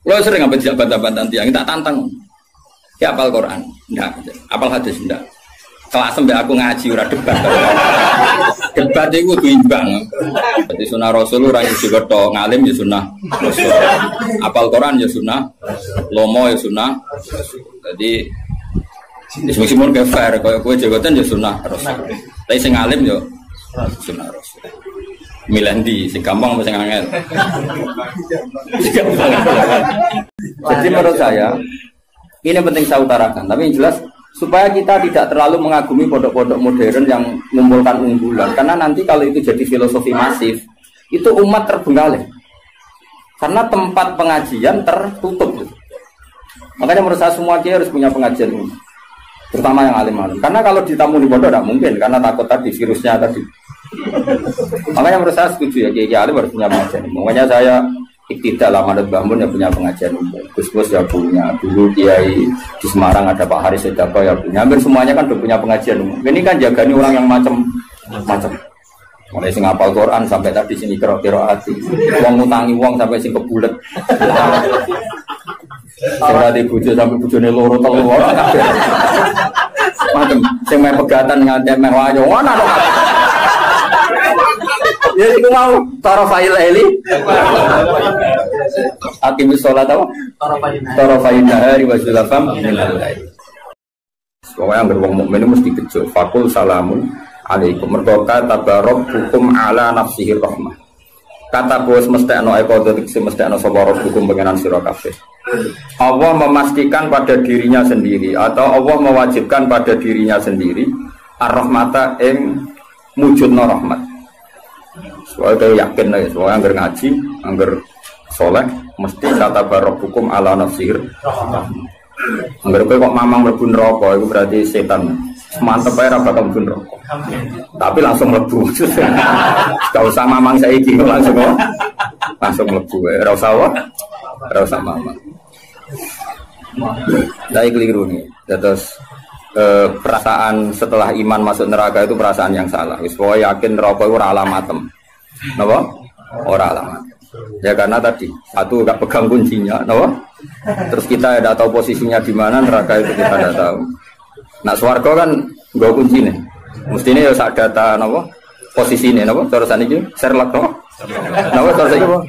Kalau sering ngambil jabat-jabatan tiang, tak tantang. Ya apal Quran, enggak. Apal hadis enggak. Kelas sampai aku ngaji ora debat. Debat itu kudu imbang. Jadi sunah Rasul ora juga tok ngalim ya sunah Rasul. Apal Quran ya sunah, lomo ya sunah. Jadi meskipun ke fair, kalau kue jabatan ya sunah Rasul. Tapi sing ngalim ya sunah Rasul. Milih sing gampang sing angel. Jadi menurut saya ini penting saya utarakan, tapi yang jelas supaya kita tidak terlalu mengagumi pondok-pondok modern yang mengumpulkan unggulan, karena nanti kalau itu jadi filosofi masif, itu umat terbengkalai. Karena tempat pengajian tertutup. Makanya menurut saya semua kiai harus punya pengajian ini, terutama yang alim-alim. Karena kalau ditamu di pondok tidak mungkin, karena takut tadi virusnya tadi. Makanya menurut saya setuju ya kiai alim harus punya pengajian. Makanya saya tidak lama Manut Bangun yang punya pengajian umum, Gus ya punya, dulu Kiai di Semarang ada Pak Haris Sedako ya punya, hampir semuanya kan udah punya pengajian umum. Ini kan jagani orang yang macam-macam, mulai sing hafal Quran sampai tadi sini kira-kira hati, uang ngutangi uang sampai sing kebulet, sampai di bujo sampai bujone loro telu orang, macam, sing main pegatan nganti main wayo, mana dong? Ya itu mau tarafai laili akimis sholat apa? Tarafai nahari wa zulafam minal lail. Pokoknya yang beruang mukmin mesti kecil. Fakul salamun alaikum. Merdoka tabarok hukum ala nafsihi rahmah. Kata bos mesti ano ekodotik si mesti ano sobarok hukum pengenan sirah kafir. Allah memastikan pada dirinya sendiri atau Allah mewajibkan pada dirinya sendiri ar-rahmata ing mujudna rahmat. Soalnya yakin lah ya, soalnya anggar ngaji, anggar soleh, mesti kata barok hukum ala nafsir. Anggar kok mamang mlebu neraka, itu berarti setan. Mantep aja bakal mlebu neraka. Tapi langsung mlebu. Gak usah mamang saiki langsung mlebu. Ora usah mamang. Saya keliru nih. Terus perasaan setelah iman masuk neraka itu perasaan yang salah. Wis pokoke yakin neraka itu ora alamatem. Napa? Ora alamat. Ya karena tadi satu gak pegang kuncinya, napa? Terus kita tidak tahu posisinya di mana, neraka itu kita tidak tahu. Nah, swarga kan nggo kuncine. Mestine ya sak data napa? Posisine napa? Cara saniki Sherlock napa? Napa cara saniki apa?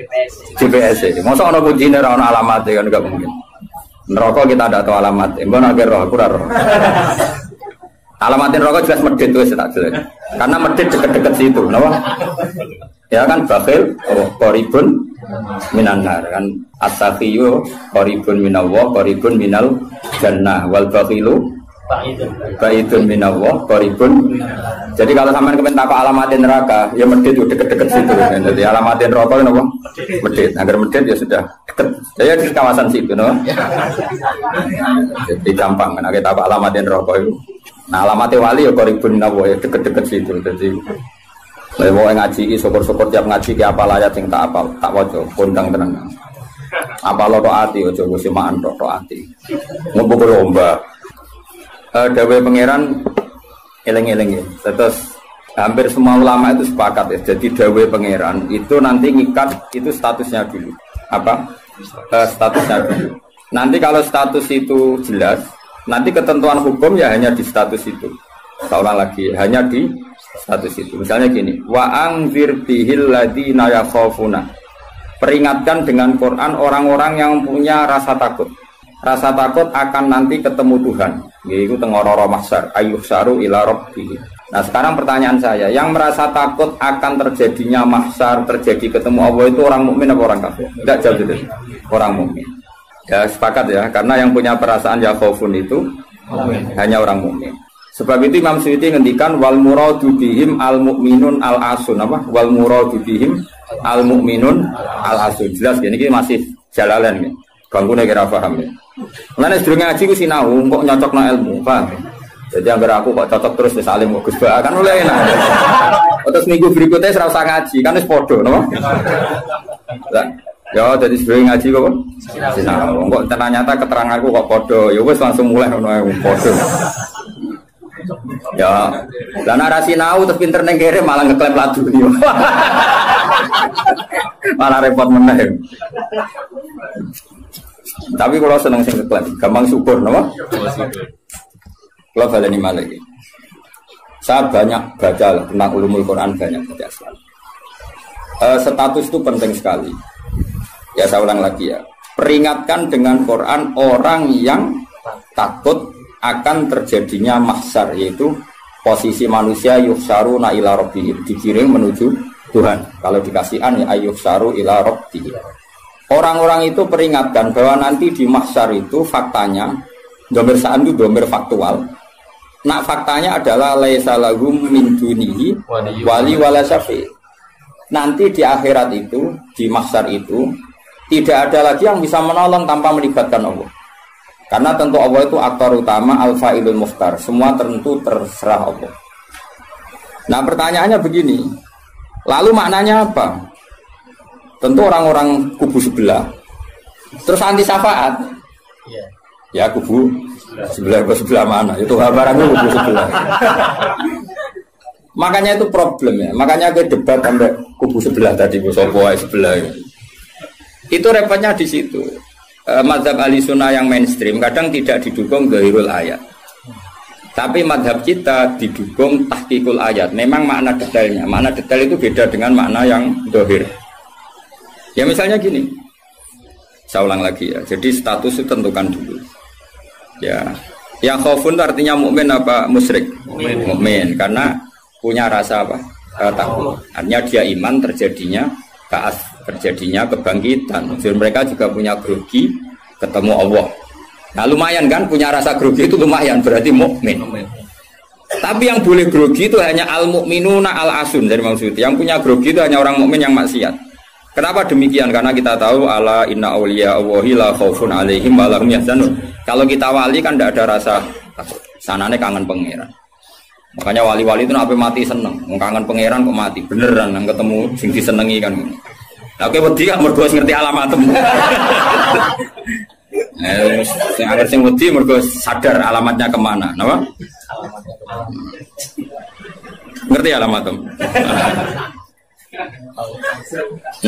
GPS. Mosok ana kuncine ora ana alamate kan enggak mungkin. Neraka kita tidak tahu alamat. Mbon akhir roh, aku ora roh. Alamatin rokok jelas medit tuh tak jelas. Karena medit deket-deket situ, kenapa? Ya kan bakhil, koribun minanar kan as-sakhiyu koribun minallah, koribun minal jannah wal bakhilu baidun minallah, koribun. Jadi kalau sampean kepen takok alamatin neraka, ya medit tuh deket-deket situ. Jadi alamatin rokok kenapa? Medit. Agar medit ya sudah deket. Ya di kawasan situ, no? Jadi gampang kan kita takok alamatin rokok itu. Nah alamatnya wali ya koribun nawa ya deket-deket situ. Jadi mau ngaji, syukur-syukur tiap ngaji ke apa layat yang tak apal, tak wajo, kondang tenang. Apa lo ati, ojo gue simaan to ati. Ngumpul lomba. Dawe pangeran eleng-eleng ya. Terus hampir semua ulama itu sepakat ya. Jadi dawe pangeran itu nanti ngikat itu statusnya dulu. Apa? Statusnya dulu. Nanti kalau status itu jelas. Nanti ketentuan hukum ya hanya di status itu. Seolah lagi hanya di status itu. Misalnya gini, wa angzir bihil ladina yakhafuna. Peringatkan dengan Quran orang-orang yang punya rasa takut. Rasa takut akan nanti ketemu Tuhan. Yaitu tengororo mahsyar, ayyuhsaru ila rabbih. Nah, sekarang pertanyaan saya, yang merasa takut akan terjadinya mahsyar, terjadi ketemu Allah itu orang mukmin apa orang kafir? Tidak jauh itu. Orang mukmin. Ya sepakat ya, karena yang punya perasaan yakhafun itu hanya orang mukmin. Sebab itu Imam Suyuti ngendikan wal muradu bihim al mukminun al asun apa? Wal muradu bihim al mukminun al asun. Jelas ya, ini masih jalalan ya. Ganggunya kira paham ya. Mulane sedurunge ngaji ku sinau kok nyocokno ilmu, paham? Jadi anggar aku kok cocok terus wis alim kok Gus Ba kan mulai enak. Terus minggu berikutnya ora usah ngaji, kan wis padha, napa? Ya, jadi sering ngaji kok. Sinau. Kok ternyata keteranganku kok podo. Ya wis langsung mulai ngono ae podo. Ya, lan ora sinau terus pinter ning kere malah ngeklaim ladu yo. Malah repot meneh. Tapi kalau seneng sing keklaim, gampang syukur, napa? Kalau baleni malih. Saya banyak baca tentang ulumul Quran, banyak baca sekali. Status itu penting sekali. Ya saya ulang lagi ya. Peringatkan dengan Quran orang yang takut akan terjadinya mahsyar, yaitu posisi manusia yuhsaruna ila rabbihim, dikirim menuju Tuhan. Kalau dikasih an ya yuhsaru ila rabbihim. Orang-orang itu peringatkan bahwa nanti di mahsyar itu faktanya domir sa'an itu domir faktual. Nah faktanya adalah laisa lahum min dunihi wali wala syafi'. Nanti di akhirat itu, di mahsyar itu tidak ada lagi yang bisa menolong tanpa melibatkan Allah. Karena tentu Allah itu aktor utama, al-fa'ilul mukhtar. Semua tentu terserah Allah. Nah pertanyaannya begini, lalu maknanya apa? Tentu orang-orang kubu sebelah terus anti syafaat. Ya kubu sebelah mana? Itu barangnya kubu sebelah. Makanya itu problem ya. Makanya ke debat sampai kubu sebelah tadi, sopo sebelah. Itu repotnya di situ. Mazhab ahli sunnah yang mainstream kadang tidak didukung zahirul ayat, tapi mazhab kita didukung tahqiqul ayat. Memang makna detailnya, makna detail itu beda dengan makna yang zahir. Ya misalnya gini, saya ulang lagi ya. Jadi status itu tentukan dulu. Ya, yang khaufun artinya mukmin apa musyrik? Mukmin, karena punya rasa apa? Takut. Artinya dia iman, terjadinya ba'ats, terjadinya kebangkitan. Jadi mereka juga punya grogi ketemu Allah. Nah lumayan kan, punya rasa grogi itu lumayan, berarti mukmin. Tapi yang boleh grogi itu hanya al-mukminuna al-asun dari maksud. Yang punya grogi itu hanya orang mukmin yang maksiat. Kenapa demikian? Karena kita tahu ala inna auliya Allahi la khaufun alaihim wa lahum yahzanun. Kalau kita wali kan tidak ada rasa takut. Sanane kangen pangeran. Makanya wali-wali itu sampai mati seneng. Kangen pangeran kok mati. Beneran nang ketemu sing disenengi kan. Lah kowe wedi gak mergo ngerti alamatmu. Sing agar sing wedi mergo sadar alamatnya kemana, napa? Ngerti alamatmu.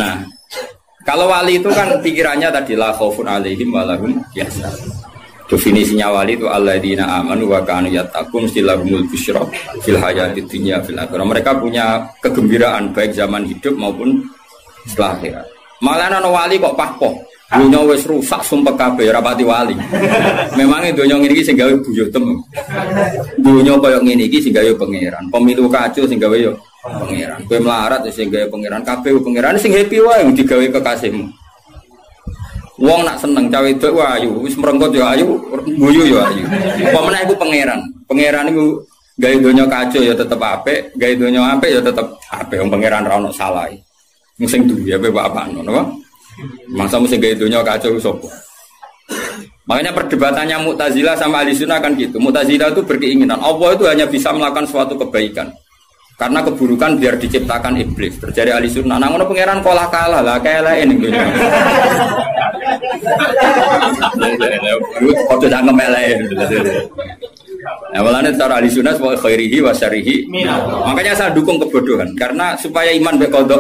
Nah, kalau wali itu kan pikirannya tadi la khaufun alaihim wa lahum yahzanun. Definisinya wali itu alladzina amanu wa kanu yattaqun silahumul busyra fil hayatid dunya fil akhirah. Mereka punya kegembiraan baik zaman hidup maupun setelah akhirat. Malah ana wali kok pahpoh. Dunya wis rusak sumpah kabeh ora pati wali. Memang donya ngene iki sing gawe buyutem. Dunya koyo ngene iki sing gawe pangeran. Pemilu kacau sing gawe yo pangeran. Kowe melarat sing gawe pangeran, kabeh pangeran sing happy wae digawe kekasihmu. Wong nak seneng cawe wedok wae ayu, wis merengkot yo ayu, guyu yo ayu. Apa meneh iku pangeran. Pangeran iku gawe donya kacau ya tetep apik, gawe donya apik ya tetep apik. Wong pangeran ra ono salah. Sing duwe ape apa ngono apa? Masa mesti gawe donya kacau sapa? Makanya perdebatannya Mu'tazilah sama Ahlussunnah kan gitu. Mu'tazilah itu berkeinginan Allah itu hanya bisa melakukan suatu kebaikan. Karena keburukan biar diciptakan iblis. Terjadi Ahlussunnah. Nah ngono pangeran kalah lah kayak ning dunya. Kok tidak ngemelain. Nah, malahnya cara Ahlussunnah sebagai khairihi wa syarihi. Makanya saya dukung kebodohan karena supaya iman be qada.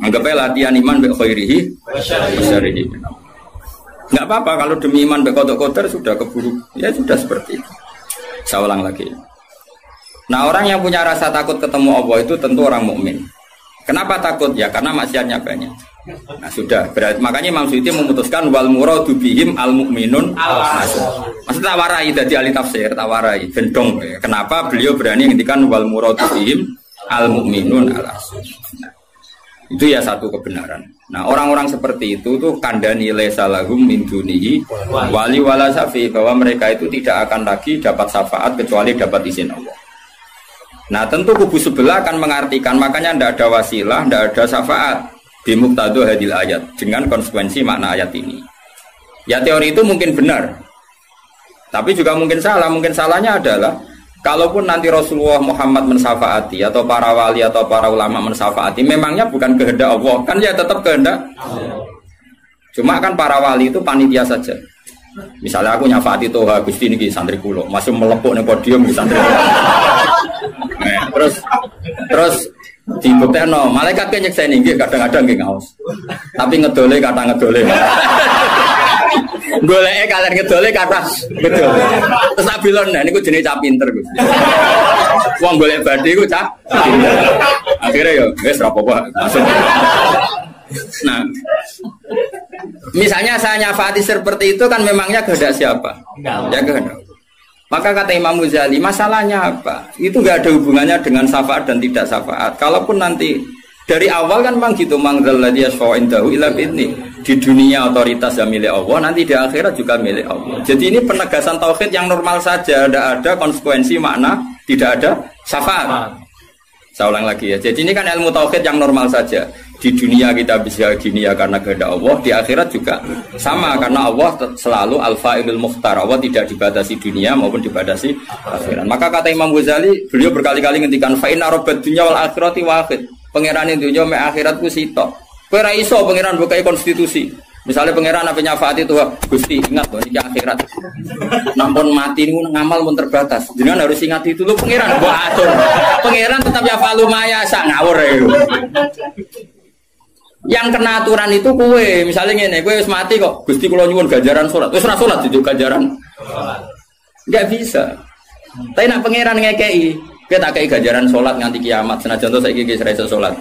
Anggapnya latihan iman be khairihi wa syarihi. Enggak apa-apa kalau demi iman be qada sudah keburu. Ya sudah seperti itu. Saya ulang lagi. Nah, orang yang punya rasa takut ketemu Allah itu tentu orang mukmin. Kenapa takut? Ya karena maksiatnya banyak. Nah sudah, berarti makanya Imam Suyuti memutuskan wal muradu bihim al mukminun al-asun. Maksudnya tawarai dari ahli tafsir, tawarai gendong. Kenapa beliau berani ngendikan wal muradu bihim al mukminun al-asun. Nah, itu ya satu kebenaran. Nah, orang-orang seperti itu tuh kandani laisa lahum min dunihi wali wala syafi, bahwa mereka itu tidak akan lagi dapat syafaat kecuali dapat izin Allah. Nah, tentu kubu sebelah akan mengartikan makanya tidak ada wasilah, tidak ada syafaat bimuqtadu hadil ayat dengan konsekuensi makna ayat ini. Ya teori itu mungkin benar, tapi juga mungkin salah. Mungkin salahnya adalah kalaupun nanti Rasulullah Muhammad mensyafaati atau para wali atau para ulama mensyafaati, memangnya bukan kehendak Allah, kan ya tetap kehendak. Cuma kan para wali itu panitia saja. Misalnya aku nyafaati Toha Gusti niki santri kula, masih melepuk ning podium di santri. Nah, terus dibuktekno malaikat ke nyekseni nggih kadang-kadang nggih ngaos. Tapi ngedole kata ngedole. Goleke kalian ngedole kata betul. Terus tak bilon nah niku jenenge cah pinter Gus. Wong golek badhe iku cah. Akhirnya ya wis ora apa-apa masuk. Nah, misalnya saya nyafati seperti itu kan memangnya kehendak siapa? Ya kehendak. Maka kata Imam Ghazali, masalahnya apa? Itu nggak ada hubungannya dengan syafaat dan tidak syafaat. Kalaupun nanti dari awal kan memang gitu, mangdalladzi yashfa'u indahu illa bi'idznih. Di dunia otoritas yang milik Allah, nanti di akhirat juga milik Allah. Jadi ini penegasan tauhid yang normal saja, tidak ada konsekuensi makna, tidak ada syafaat. Saya ulang lagi ya. Jadi ini kan ilmu tauhid yang normal saja. Di dunia kita bisa gini ya karena kehendak Allah, di akhirat juga sama karena Allah selalu al-fa'ilul mukhtar. Allah tidak dibatasi dunia maupun dibatasi akhirat. Maka kata Imam Ghazali, beliau berkali-kali ngendikan fa inna rabbad dunya wal akhirati wahid. Pangeran dunya mek akhirat ku sitok. Kowe ra iso pangeran bukai konstitusi. Misalnya pangeran apa nyafaati itu, Gusti ingat loh ini akhirat. Nampun mati niku ngamal pun terbatas. Jenengan harus ingat itu lho pangeran mbok atur. Pangeran tetap ya falu maya sak ngawur ya. Yang kena aturan itu kue, misalnya ngene, kue wis mati kok, Gusti kula nyuwun ganjaran salat. Wis ora salat itu ganjaran. Enggak bisa. Tapi nak pangeran ngekei, kita tak kei ganjaran salat nganti kiamat. Senajan to saiki wis ora iso salat.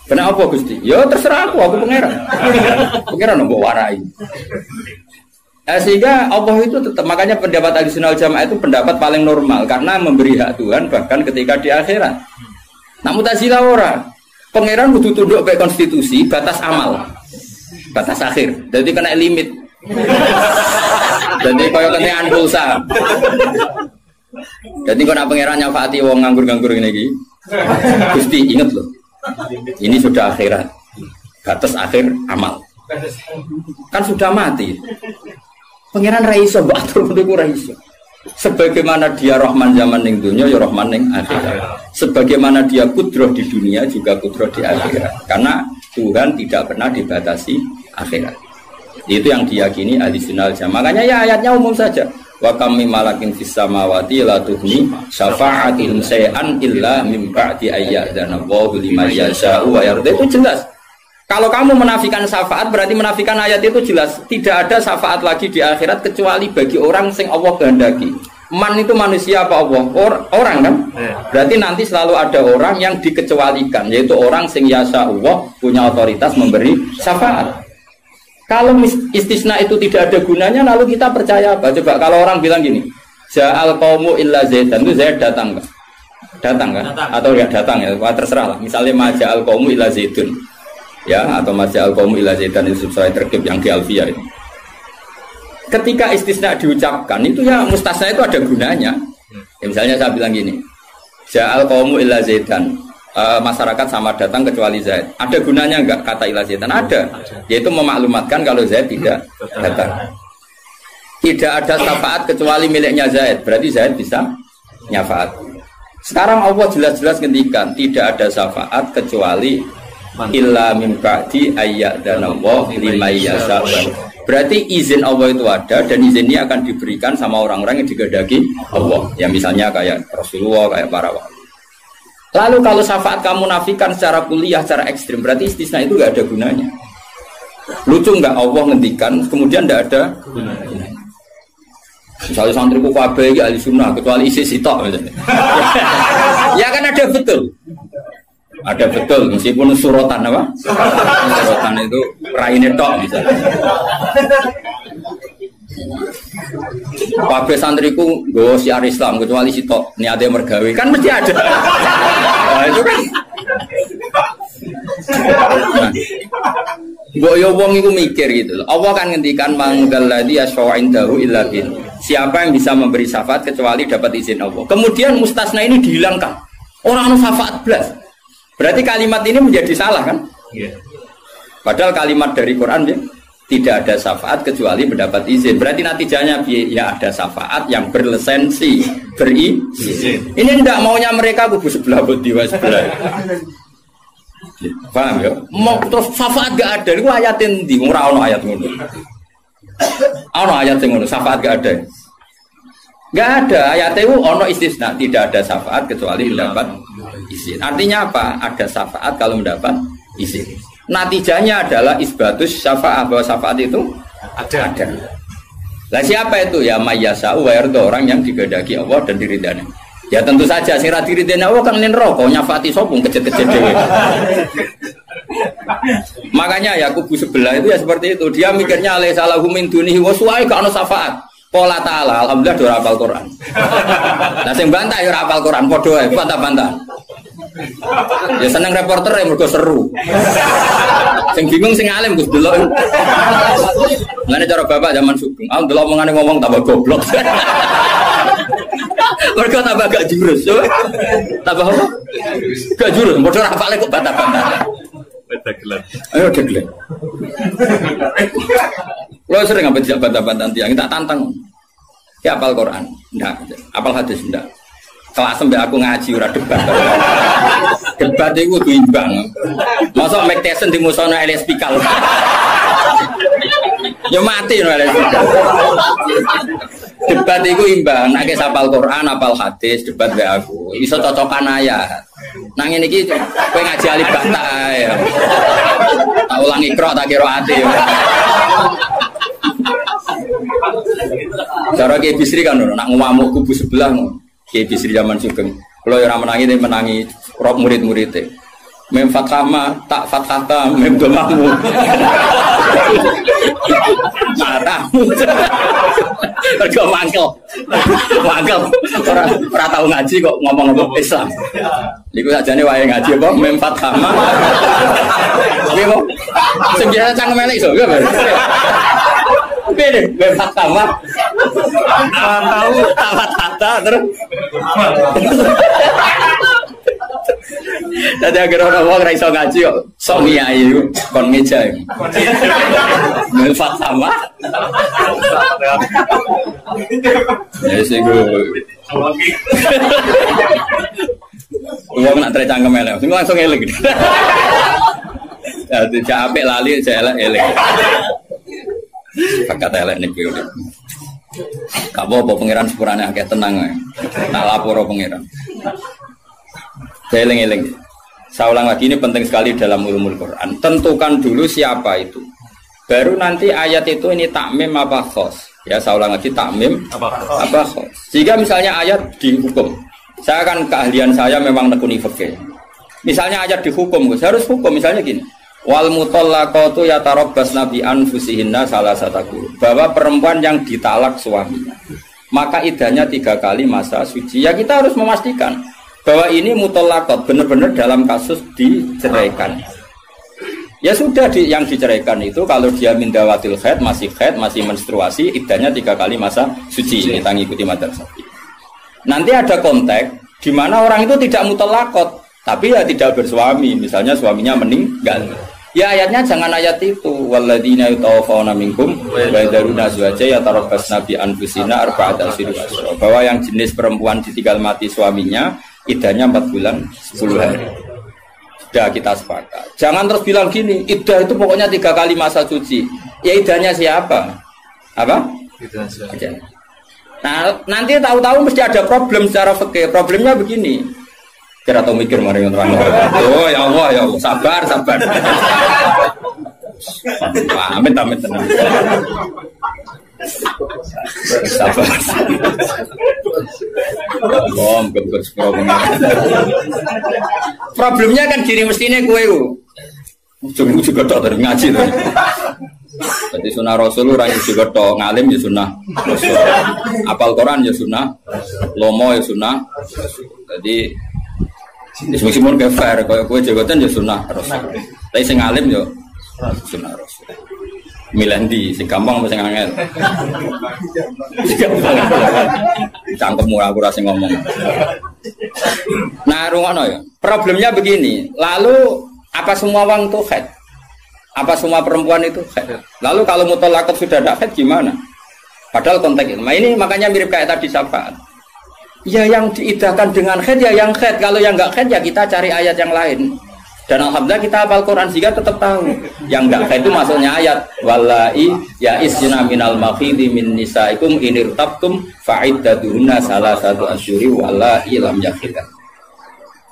Kenapa Gusti? Ya terserah aku pangeran. Pangeran mbok warai. Sehingga Allah itu tetap, makanya pendapat Ahlussunnah wal Jamaah itu pendapat paling normal karena memberi hak Tuhan bahkan ketika di akhirat. Nak Mu'tazilah ora. Pangeran kudu tunduk ke konstitusi, batas amal, batas akhir. Jadi kena limit. Jadi kaya kenaan pulsa. Jadi kena pangeran nyafaati wong nganggur-nganggur ini iki. Gusti ingat loh. Ini sudah akhirat. Batas akhir amal. Kan sudah mati. Pangeran ra iso mbok atur ngono ra iso. Sebagaimana dia Rahman zaman ning dunia, ya Rahman ning akhirat. Sebagaimana dia kudroh di dunia, juga kudroh di akhirat. Karena Tuhan tidak pernah dibatasi akhirat. Itu yang diyakini Ahlussunnah wal Jamaah. Makanya ya ayatnya umum saja. Wa kam mim malakin fis samawati la tuhni syafa'atihim shay'an illa min ba'di ayyadana Allahu liman yasha'u wa yarda. Itu jelas. Kalau kamu menafikan syafaat berarti menafikan ayat itu jelas. Tidak ada syafaat lagi di akhirat kecuali bagi orang sing Allah kehendaki. Man itu manusia apa Allah? Orang kan? Berarti nanti selalu ada orang yang dikecualikan, yaitu orang sing yasa Allah punya otoritas memberi syafaat. Kalau istisna itu tidak ada gunanya, lalu kita percaya apa? Coba kalau orang bilang gini, Ja'al qaumu illa Zaidan, itu Zaid datang kan? Datang kan? Atau ya datang ya, terserah lah. Misalnya Maja'al qaumu illa Zaidun. Ya, atau Maja'al qaumu illa Zaidan itu sesuai terkib yang di Alfiyah itu. Ketika istisna diucapkan itu ya mustasna itu ada gunanya. Ya, misalnya saya bilang gini, Ja'al qaumu illa Zaidan. Masyarakat sama datang kecuali Zaid. Ada gunanya enggak kata illa Zaidan? Ada. Yaitu memaklumatkan kalau Zaid tidak datang. Tidak ada syafaat kecuali miliknya Zaid. Berarti Zaid bisa nyafaat. Sekarang Allah jelas-jelas ngendikan tidak ada syafaat kecuali illa min ba'di ayyadana liman yasha. Berarti izin Allah itu ada dan izin ini akan diberikan sama orang-orang yang digedaki Allah. Ya misalnya kayak Rasulullah, kayak para wali. Lalu kalau syafaat kamu nafikan secara kuliah, secara ekstrim, berarti istisna itu nggak ada gunanya. Lucu nggak Allah ngendikan, kemudian nggak ada gunanya. Misalnya santriku kabeh ahli sunnah, kecuali isi sitok misalnya. Ya kan ada betul. Ada betul, meskipun surotan apa? Surotan itu raine tok misalnya. Kabeh santriku nggo syiar Islam kecuali sitok niate mergawe kan mesti ada. Nah, itu kan. Nah, mbok yo wong iku mikir gitu loh. Allah kan ngendikan mangdalladzi yashfa'u indahu illa bin. Siapa yang bisa memberi syafaat kecuali dapat izin Allah. Kemudian mustasna ini dihilangkan. Orang anu syafaat blas. Berarti kalimat ini menjadi salah kan? Iya. Padahal kalimat dari Quran ya tidak ada syafaat kecuali mendapat izin. Berarti natijanya ya ada syafaat yang berlisensi, berizin. Ini tidak maunya mereka kubu sebelah bodiwa sebelah. Paham ya? Mau terus syafaat gak ada. Itu ayatin di ora ono ayat ngono. Ono ayat ngono, syafaat gak ada. Gak ada ayat itu ono istisna, tidak ada syafaat kecuali mendapat izin. Artinya apa? Ada syafaat kalau mendapat izin. Natijanya adalah isbatus syafaat, bahwa syafaat itu Ada. Lah siapa itu? Ya mayyasa'u wa yarda, orang yang digedaki Allah dan diridani. Ya tentu saja sing ra diridani Allah kan ning neraka nyafati sapa kejet-kejet dhewe. Makanya ya kubu sebelah itu ya seperti itu. Dia mikirnya alaisa lahu min dunihi wa su'ai ka ana syafaat. Qala ta'ala alhamdulillah do hafal Quran. Lah sing bantah ya ora hafal Quran padha ae bantah-bantah. Ya seneng reporter ya mergo seru. Sing bingung sing alim Gus delok. Ngene cara bapak zaman Sugeng. Ah delok omongane ngomong tambah goblok. Mergo tambah gak jurus. Tambah apa? Gak jurus, padha hafale kok bantah-bantah. Ayo deglek. Lo sering apa tidak bantah-bantahan tiang, tak tantang. Ya apal Quran, enggak. Apal hadis, enggak. Kelas sampai aku ngaji ora debat. Debat itu kudu imbang. Masa Mike Tyson di musono Elias Pikal. Ya mati no Elias Pikal. Debat itu imbang, nek apal Quran, apal hadis, debat be aku. Iso cocokan ayat. Nang ngene iki kowe ngaji alif bata ya. Tak ulang ikra tak kira ati. Cara Kiai Bisri kan nak ngamuk kubu sebelah ngono. Kiai Bisri zaman Sugeng. Kalau ora menangi rob murid-muridé. Mem fathama tak fathata mem domamu. Matamu. Pergo mangkel. Ora tau ngaji kok ngomong-ngomong Islam. Niku sajane wae ngaji apa mem fathama. Piye kok? Sing biasa cangkem elek iso, piye? Piye mem fathama. Tahu tawat-tata terus. Dadi agar ora wong ra iso ngaji kok sok ngiyai kon meja. Melfat sama. Ya sing go. Wong nak tre cangkem elek, sing langsung elek. Dadi capek lali elek. Fakat elek niku. Apa pangeran sepurane akeh tenang ae. Tak laporo pangeran. Saya eling-eling. Saya ulang lagi, ini penting sekali dalam ulumul Quran. Tentukan dulu siapa itu. Baru nanti ayat itu ini takmim apa khos. Ya, saya ulang lagi takmim apa khos. Jika misalnya ayat dihukum. Saya kan keahlian saya memang nekuni fikih. Misalnya ayat dihukum, saya harus hukum misalnya gini. Wal mutallaqatu yatarabbasna bi anfusihinna salasataku. Bahwa perempuan yang ditalak suaminya, maka idahnya 3 kali masa suci. Ya kita harus memastikan bahwa ini mutallaqat benar-benar dalam kasus diceraikan. Ya sudah yang diceraikan itu kalau dia mindawatil haid, masih menstruasi, idahnya 3 kali masa suci. Ini tang ikuti madrasah. Nanti ada konteks di mana orang itu tidak mutallaqat, tapi ya tidak bersuami, misalnya suaminya meninggal. Ya ayatnya jangan ayat itu. Walladzina yatawaffawna minkum wa yadharuna azwaja yatarabbasna bi anfusina arba'ata asyhur. Bahwa yang jenis perempuan ditinggal mati suaminya idahnya 4 bulan 10 hari. Sudah kita sepakat. Jangan terus bilang gini, idah itu pokoknya 3 kali masa suci. Ya idahnya siapa? Apa? Idahnya. Nah, nanti tahu-tahu mesti ada problem secara fikih. Problemnya begini. Kira tahu mikir mari terang. Oh ya Allah, sabar. Amit tenang. Sabar. Problemnya kan gini mestinya kue ujung juga tak dari ngaji tuh. Jadi sunnah Rasul orang juga tak ngalim ya sunnah Rasul. Apal Quran ya sunnah, lomo ya sunnah. Jadi meskipun ke fair, kalau kue jabatan ya sunnah Rasul. Tapi sing ngalim ya sunnah Rasul. Milandi, sing gampang sing angel. Cangkemmu aku rasa ngomong. Nah, rungono ya. Problemnya begini. Lalu apa semua wong itu haid? Apa semua perempuan itu haid? Lalu kalau mutallaqat sudah tidak haid gimana? Padahal konteks ini. Nah, ini makanya mirip kayak tadi syafaat. Ya yang diidahkan dengan haid ya yang haid. Kalau yang enggak haid ya kita cari ayat yang lain. Dan alhamdulillah kita hafal Quran sehingga tetap tahu yang enggak haid itu maksudnya ayat wallahi ya isna minal makhidi min nisaikum inirtabtum fa'iddatuhunna salasatu asyuri wallahi lam yakhidha.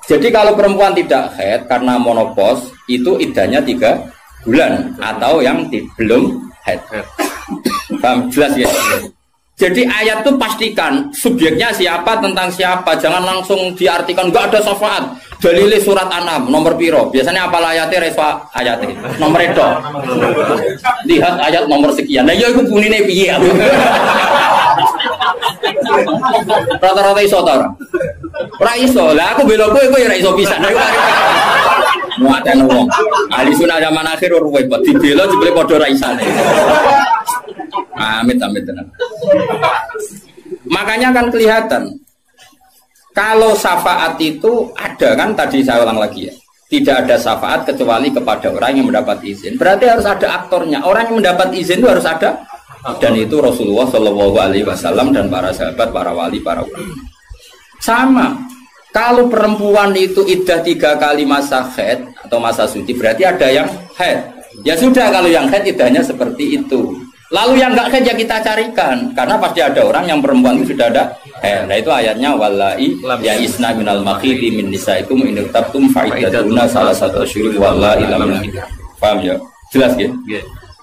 Jadi kalau perempuan tidak haid karena menopause itu iddahnya 3 bulan atau yang belum haid. Paham? Jelas ya? Jadi ayat itu pastikan subjeknya siapa tentang siapa, jangan langsung diartikan enggak ada syafaat. Dalile surat An'am nomor piro? Biasanya apa ayatnya reswa ayatnya? Nomor itu. Lihat ayat nomor sekian. Nah, ya iku bunine piye? Rata-rata iso ta ora? Ora iso. Lah aku bela kowe ya ora iso pisan. Muatan wong. Ahli sunah zaman akhir ruwet, dibela jebule padha ra isane. Amit tenan. Makanya kan kelihatan kalau syafaat itu ada kan tadi saya ulang lagi ya. Tidak ada syafaat kecuali kepada orang yang mendapat izin. Berarti harus ada aktornya. Orang yang mendapat izin itu harus ada dan itu Rasulullah Shallallahu Alaihi Wasallam dan para sahabat, para wali, para ulama. Sama. Kalau perempuan itu iddah 3 kali masa haid atau masa suci berarti ada yang haid. Ya sudah kalau yang haid iddahnya seperti itu. Lalu yang enggak haid ya kita carikan karena pasti ada orang yang perempuan itu sudah ada haid. Nah itu ayatnya wallahi ya isna minal makhidi min nisaikum in tabtum faidatuna salah satu syuruk wallahi lam yakid. Paham ya? Jelas ya?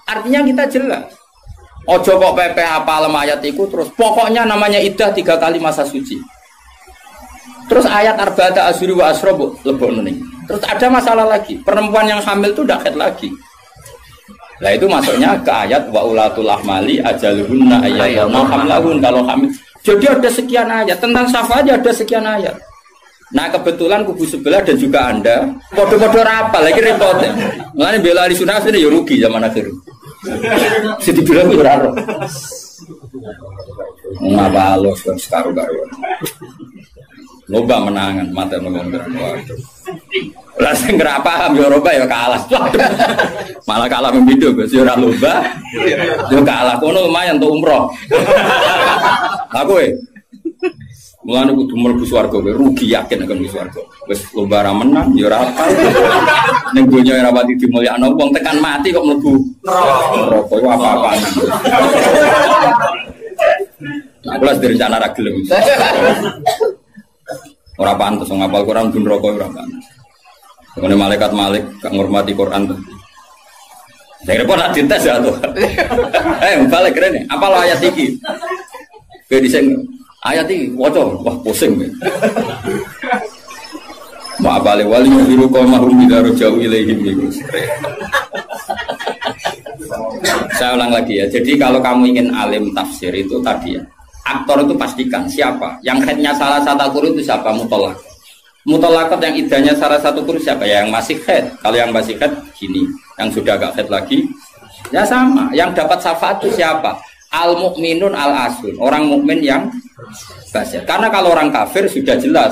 Artinya kita jelas. Ojo kok pepe hafal ayat itu terus pokoknya namanya iddah 3 kali masa suci. Terus ayat arba'ata asyhur wa asra lebokno ning. Terus ada masalah lagi, perempuan yang hamil itu ndak haid lagi. Nah itu masuknya ke ayat wa ulatul ahmali ajaluhunna ayyatuna hamlahun kalau hamil. Jadi ada sekian ayat tentang syafaat ada sekian ayat. Nah kebetulan kubu sebelah dan juga Anda podo-podo rapal lagi repot. Mulane bela ahli sunah ini ya rugi zaman akhir. Siti bilang ora ro. Ngapa lo sekarang loba menangan mata mengontrol waduh. Lah sing ora paham ya roba ya kalah. Malah kalah membidu Gus ya ora loba. Yo kalah kono lumayan untuk umroh. Aku mulane kudu mlebu swarga kowe rugi yakin akan mlebu swarga. Wis lomba ra menang ya ora apa. Ning donya ora pati dimulyakno wong tekan mati kok mlebu neraka iku apa-apaan. Aku las direncana ra gelem. Ora pantes ngapal Quran ben neraka ora pantes. Ngene malaikat Malik gak ngurmati Quran tuh. Saya repot nak dites ya tuh. Balik keren nih. Apa ayat iki? Kowe dhisik ayat iki waca, wah pusing. Ma bali wali biru qomahum bidaro jauh ilaihim iku. Saya ulang lagi ya. Jadi kalau kamu ingin alim tafsir itu tadi ya. Aktor itu pastikan siapa. Yang haidnya salah satu kurun itu siapa? Mutolak. Mutolakot yang idahnya salah satu kurun siapa? Ya, yang masih haid. Kalau yang masih haid gini. Yang sudah agak haid lagi. Ya sama. Yang dapat syafaat itu siapa? Al-mu'minun al-asun. Orang mukmin yang basir. Karena kalau orang kafir sudah jelas.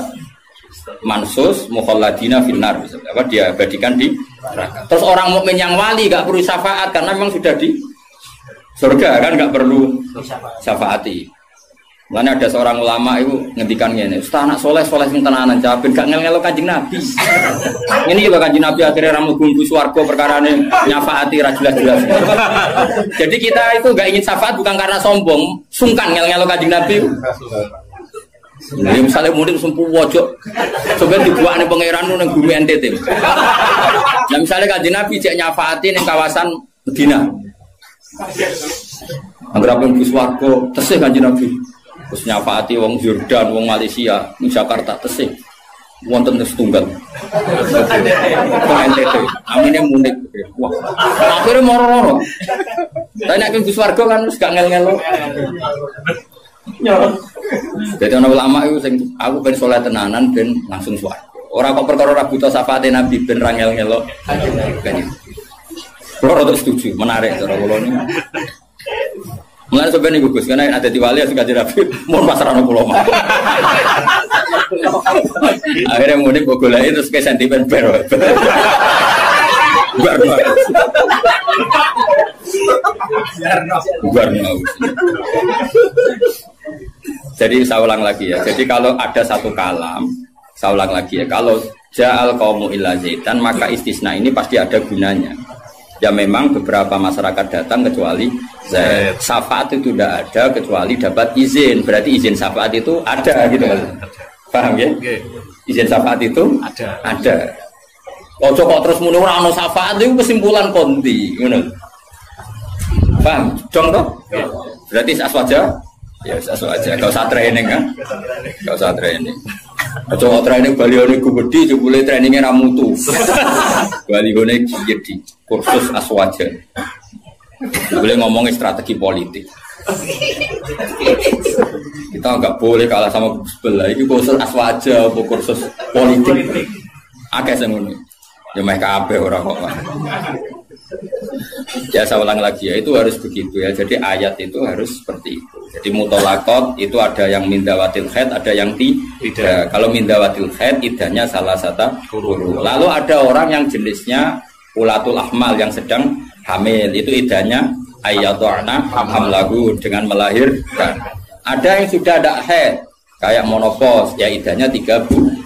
Mansus mukhalladina finnar. Apa dia abadikan di neraka. Terus orang mukmin yang wali gak perlu syafaat karena memang sudah di surga kan gak perlu syafaati. Mana ada seorang ulama itu ngendikan gini, Ustaz anak soleh sing tenanan jawabin gak ngel-ngelo Kanjeng Nabi. Ini juga Kanjeng Nabi akhirnya ramu bumbu swarga perkarane nyafaati ra jelas-jelas. Jadi kita itu gak ingin syafaat bukan karena sombong, sungkan ngel-ngelo Kanjeng Nabi. Nah, misalnya mudik sumpu wojok, sebenarnya dibuat pangeran nang bumi NTT. Nah misalnya Kanjeng Nabi cek nyafaati ning kawasan Medina. Angger bumbu swarga tesih Kanjeng Nabi. Terus nyafaati wong Jordan, wong Malaysia, di Jakarta tesih. Wonten setunggal. NTT. Amine munik. Wah. Akhire moro-moro. Lah nek Gus Warga kan wis gak ngel-ngelo. Jadi ana ulama iku sing aku ben saleh tenanan ben langsung swarga. Ora kok perkara ora buta syafaate Nabi ben ra ngel-ngelo. Kulo rada setuju, menarik cara kula niku. Mulai sebenarnya gugus karena ada di wali suka dirapi mau pasaran pulau mah. Akhirnya mudik bogolai terus ke sentimen baru. Jadi saya ulang lagi ya. Jadi kalau ada satu kalam, saya ulang lagi ya. Kalau ja'al qaumu illa zaitan maka istisna ini pasti ada gunanya. Ya memang beberapa masyarakat datang kecuali syafaat itu tidak ada kecuali dapat izin. Berarti izin syafaat itu ada gitu kan. Paham ya? Izin syafaat itu ada. Ojo kok terus muni ora ono syafaat itu kesimpulan konti ngono. Paham? Dong toh? Berarti aswaja? Ya aswaja. Gak usah training kan? Gak usah training. Coba training balione gede, jebule trainingnya ramutu. Balione jadi kursus aswaja. Boleh ngomongin strategi politik. Kita nggak boleh kalah sama sebelah. Ini kursus aswaja, kursus politik. Agak seneng. Ya mereka kabeh orang kok. Ya saya ulang lagi ya, itu harus begitu ya. Jadi ayat itu harus seperti itu. Jadi mutolakot itu ada yang mindawatil haid, ada yang tidak. Kalau mindawatil haid idahnya salah satu huru. Lalu ada orang yang jenisnya ulatul ahmal yang sedang hamil, itu idahnya ayyatu'na hamlahu dengan melahirkan. Ada yang sudah ada haid kayak monopos, ya idahnya 3 bulan.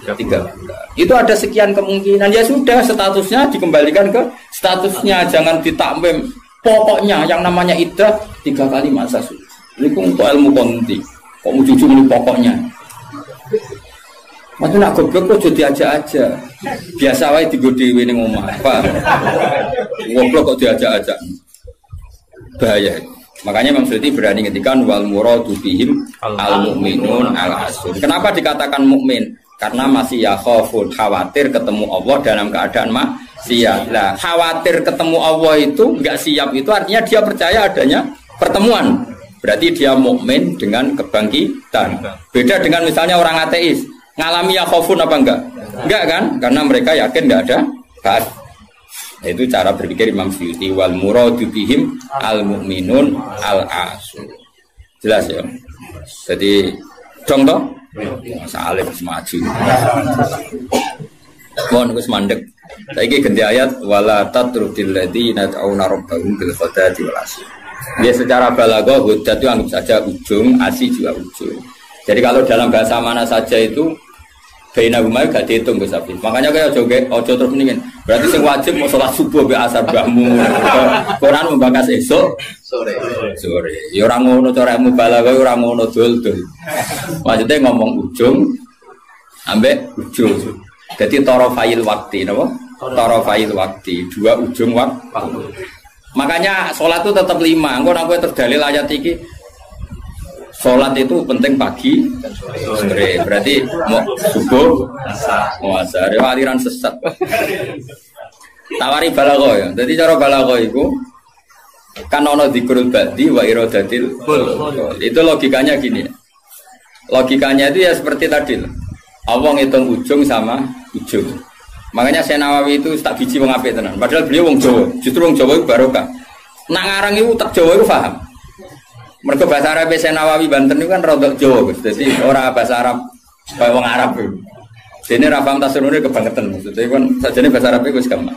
Itu ada sekian kemungkinan, ya sudah statusnya dikembalikan ke statusnya, jangan ditakmim. Pokoknya yang namanya iddah 3 kali masa suci. Ini untuk ilmu konti. Kok mau jujur ini pokoknya. Mati nak goblok kok jadi aja. Biasa wae digodhewe ning omah. Apa? Goblok kok diajak-ajak. Bahaya. Makanya Imam Suyuti berani ngetikan wal muradu bihim al mukminun al asun. Kenapa dikatakan mukmin? Karena masih yakhafun, khawatir ketemu Allah dalam keadaan maksiat. Lah, khawatir ketemu Allah itu enggak siap, itu artinya dia percaya adanya pertemuan. Berarti dia mukmin dengan kebangkitan. Beda dengan misalnya orang ateis, ngalami yakhafun apa enggak? Enggak kan? Karena mereka yakin enggak ada ba'ats. Itu cara berpikir Imam Suyuti, wal muradu bihim al mukminun al asun. Jelas ya? Jadi contoh Saleh maju. Mohon Gus mandek. Saiki ganti ayat wala tatrudil ladina ta'una rabbahum bil ghadati wal asy. Dia secara balaghah hudat itu anggap saja ujung, asy juga ujung. Jadi kalau dalam bahasa mana saja itu baina huma gak dihitung Gus Abi. Makanya kayak ojo terus mendingin. Berarti sing wajib mau salat subuh be asar mbahmu. Quran membahas esok sore. Ya ora ngono cara mubalaghah ora ngono dul-dul. Maksudnya ngomong ujung ambek ujung. Jadi tarafail waktu napa? Tarafail waktu, 2 ujung waktu. Makanya salat itu tetap 5. Engko nek kowe terdalil ayat iki sholat itu penting pagi dan sore. Berarti mau subuh, mau asar, aliran sesat. Tawari balaghah ya. Jadi cara balaghah itu kan ono dzikrul ba'di wa iradatil. Itu logikanya gini. Logikanya itu ya seperti tadi. Allah ngitung ujung sama ujung. Makanya Syekh Nawawi itu tak biji wong apik tenan. Padahal beliau wong Jawa. Justru wong Jawa itu barokah. Nak ngarang itu tak Jawa itu paham. Mereka bahasa Arab Syekh Nawawi Banten itu kan rodok Jawa, jadi orang bahasa Arab kayak wong Arab. Dene ra paham tafsir munir kebangetan maksudnya kan sajane bahasa Arab itu gampang.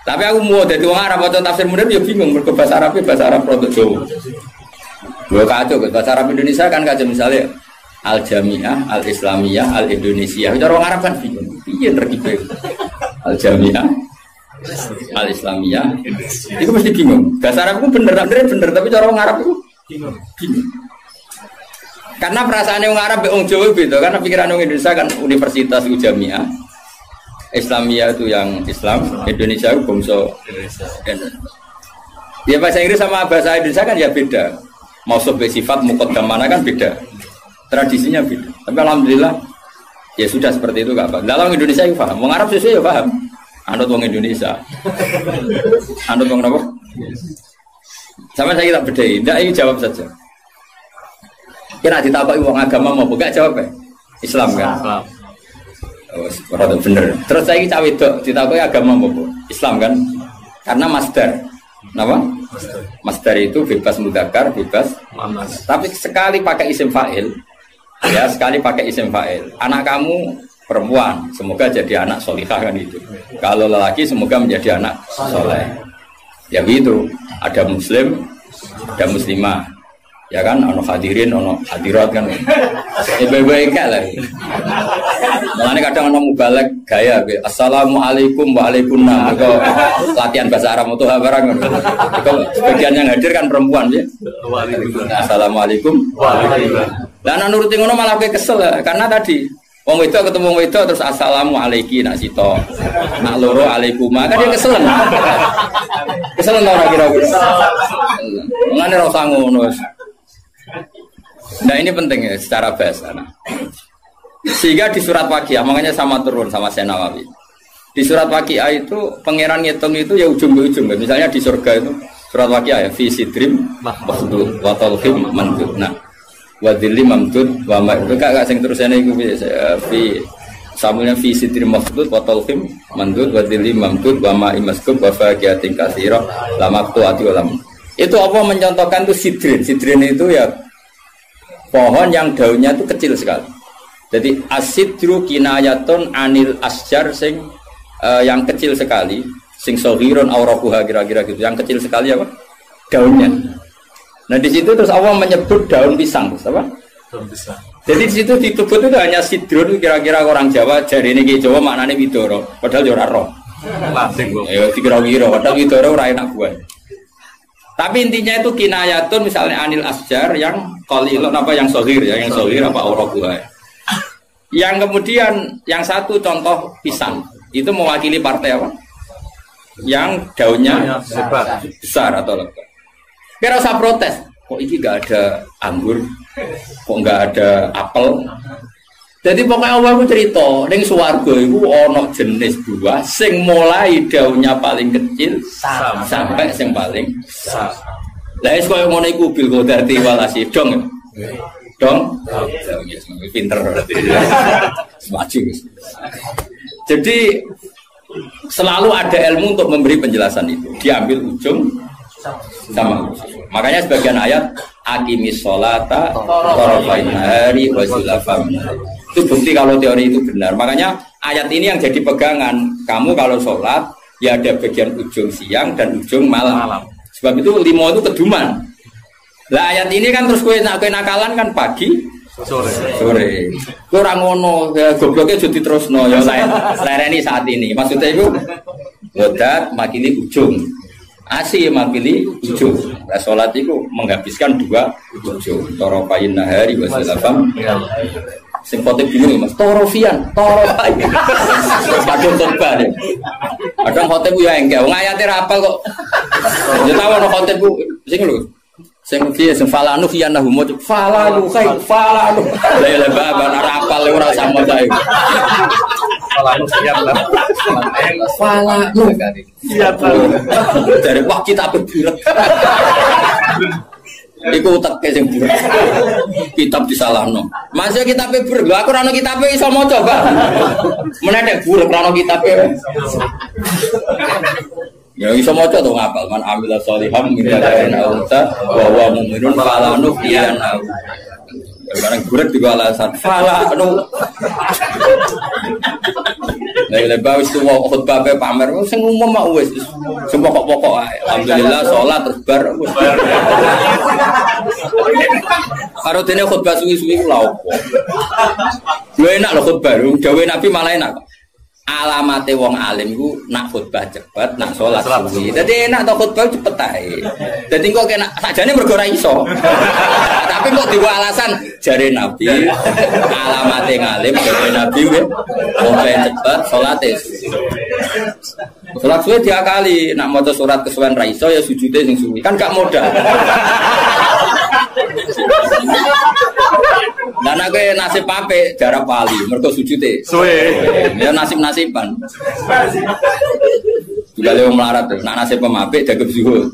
Tapi aku mau dadi wong Arab waca tafsir munir ya bingung mergo bahasa Arab rodok Jawa. Lho kacau bahasa Arab Indonesia kan kacau misalnya Al Jamiah, Al Islamiyah, Al Indonesia. Cara wong Arab kan bingung. Piye terkipe? Al Jamiah, Al Islamiyah. Itu mesti bingung. Bahasa Arab itu bener tapi cara wong Arab itu bingung. Karena perasaan orang Arab orang Jawa beda. Karena pikiran orang Indonesia kan universitas Jamiah, Islamiyah itu yang Islam, Indonesia itu bangsa Indonesia. Ya bahasa Inggris sama bahasa Indonesia kan ya beda. Mau sebagai sifat muqaddam mana kan beda. Tradisinya beda. Tapi alhamdulillah ya sudah seperti itu gak apa. Dalam Indonesia itu paham. Orang Arab sesuai ya paham. Anut orang Indonesia. Anut orang apa? Sama saya tak bedai. Tidak, ini jawab saja. Kira ditapai uang agama mau buka jawab ya? Islam kan? Oh, bener. Terus saya cawe itu ditapai agama mau Islam kan? Karena masdar. Kenapa? Masdar itu bebas mudzakkar, bebas muannas. Tapi sekali pakai isim fa'il, ya sekali pakai isim fa'il. Anak kamu perempuan, semoga jadi anak solihah kan itu. Kalau lelaki semoga menjadi anak soleh. Ya begitu. Ada muslim, ada muslimah. Ya kan, ono hadirin, ono hadirat kan. Baik-baik lah. Makanya kadang ono mubalek gaya. Assalamualaikum waalaikumsalam. Itu latihan bahasa Arab itu barang. Sebagian yang hadir kan perempuan ya. Assalamualaikum waalaikumsalam. Dan nuruti ngono malah kesel karena tadi Wong wedok ketemu wong wedok terus assalamualaikum nak sito. Nak loro alaikuma. Kan dia keselen. Keselen ora kira-kira. Ngene ora usah ngono. Nah ini penting ya secara bahasa. Sehingga di surat Waqiah makanya sama turun sama Senawawi. Di surat Waqiah itu pangeran ngitung itu ya ujung ke ujung. Misalnya di surga itu surat Waqiah ya fi sidrim mahdud wa talhim mandud. Nah wadili mamdud wa itu kak sing terusane iku fi samulnya fi sidrim mahdud wa talhim mandud wadili mamdud wa ma imaskub wa faqiatin katsira lamaktu ati ulam. Itu apa mencontohkan itu sidrin. Sidrin itu ya pohon yang daunnya itu kecil sekali. Jadi asidru kinayatun anil asjar sing yang kecil sekali, sing sohiron aurakuha kira-kira gitu. Yang kecil sekali apa? Daunnya. Nah di situ terus Allah menyebut daun pisang, terus apa? Daun pisang. Jadi di situ disebut itu hanya sidrun kira-kira orang Jawa jari ini ke Jawa maknanya widoro, padahal ora roh. Lasing kok. Ya dikira-kira padahal widoro ora enak buah. Tapi intinya itu kinayatun misalnya anil asjar yang qalilun apa yang sohir ya, yang sohir apa aurakuha. Yang kemudian yang satu contoh pisang itu mewakili partai apa? Yang daunnya besar atau lebar. Kira usah protes, kok ini gak ada anggur, kok gak ada apel. Jadi pokoknya Allah itu cerita, ning swarga itu ono jenis buah, sing mulai daunnya paling kecil sampai sing paling besar. Lah es koyo ngono iku bil qadarti walasi dong. Dong. Pinter berarti. Semaju. Jadi selalu ada ilmu untuk memberi penjelasan itu. Diambil ujung sama makanya sebagian ayat aqimis sholata tarafain nahari wa zulafam itu bukti kalau teori itu benar. Makanya ayat ini yang jadi pegangan kamu kalau sholat ya ada bagian ujung siang dan ujung malam. Sebab itu limo itu keduman lah ayat ini kan terus kue nakalan kan pagi sore kurang ngono ya gobloknya jadi terus no ya lereni saat ini maksudnya itu wadat makili ujung asih makili ujung. Nah, sholat itu menghabiskan dua ujung. Torofain nahari wasilafam. Sing khotib bingung mas. Torofian, torofain. Kadang khotbah deh. Kadang khotib ya enggak. Ngayati rapal kok. Dia tahu no khotib sing lu. Sing piye sing falanu fiyan nahu mo falanu kai falanu. Lah lah baba rapal ora sama sae. Falanu fiyan lah. Falanu. Iya dari wah kita berburet. Iku teke sing buret. Kitab disalahno. Masih kitab buret. Lho aku ora ono kitabe iso maca, Pak. Menedek buret ora ono kitabe. Ya iso maca to ngapal man amila sholiham min dzakarin aw unsa wa huwa mu'minun fala nuqiyana. Barang buret juga alasan fala anu. Lah wis tuwa khutbah pe pamer sing umum mak wis sing pokok-pokok ae. Alhamdulillah salat terus bar wis. Karo dene khutbah suwi-suwi ku lha opo. Lho enak lho khutbah, dawuh Nabi malah enak. Alamate wong alim ku nak khutbah cepet, nak salat suwi. Dadi enak to khutbah cepet ae. Dadi kok kena sakjane mergo ora iso. Tapi kok diwa alasan jare Nabi alamate ngalim jare Nabi kuwi khutbah cepet, salate. Salat suwi diakali, nak maca surat kesuwen ra iso ya sujude sing suwi. Kan gak modal. Dan aku nasib pape jarak pali, mereka sujute. Suwe. Ya nasib-nasiban. Juga lewat melarat tuh. Nak nasib pemape jaga zuhud.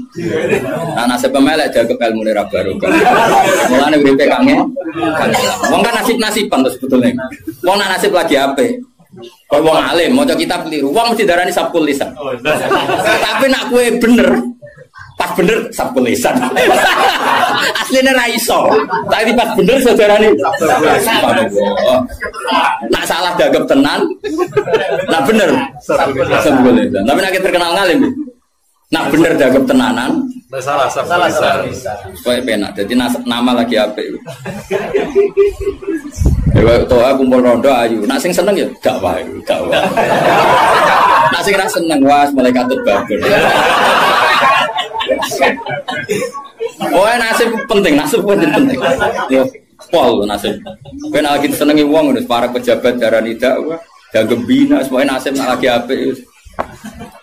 Nak nasib pemelek jaga ilmu nira baru. Mulane uripe kangen. Wong kan nasib-nasiban tuh sebetulnya. Wong nak nasib lagi ape? Kau wong alim, mau kitab keliru. Wong mesti darani sabkul lisan. Tapi nak kue bener. Pas bener sabkul lisan. Aslinya ra iso. Tapi pas bener saudarane. Nak salah dagep tenan. Nak bener sabkul lisan. Tapi nek terkenal ngalim. Nak bener dagep tenanan. Salah sabkul lisan. Kowe penak. Dadi nama lagi apik. Toa kumpul rondo ayu. Nak sing seneng ya dakwah, dakwah. Nak sing ra seneng wah mulai katut babon. Oh, nasib penting. Yo, pol nasib. Kowe lagi senengi wong para pejabat darani dakwah, dagem bina semuanya nasib lagi apik.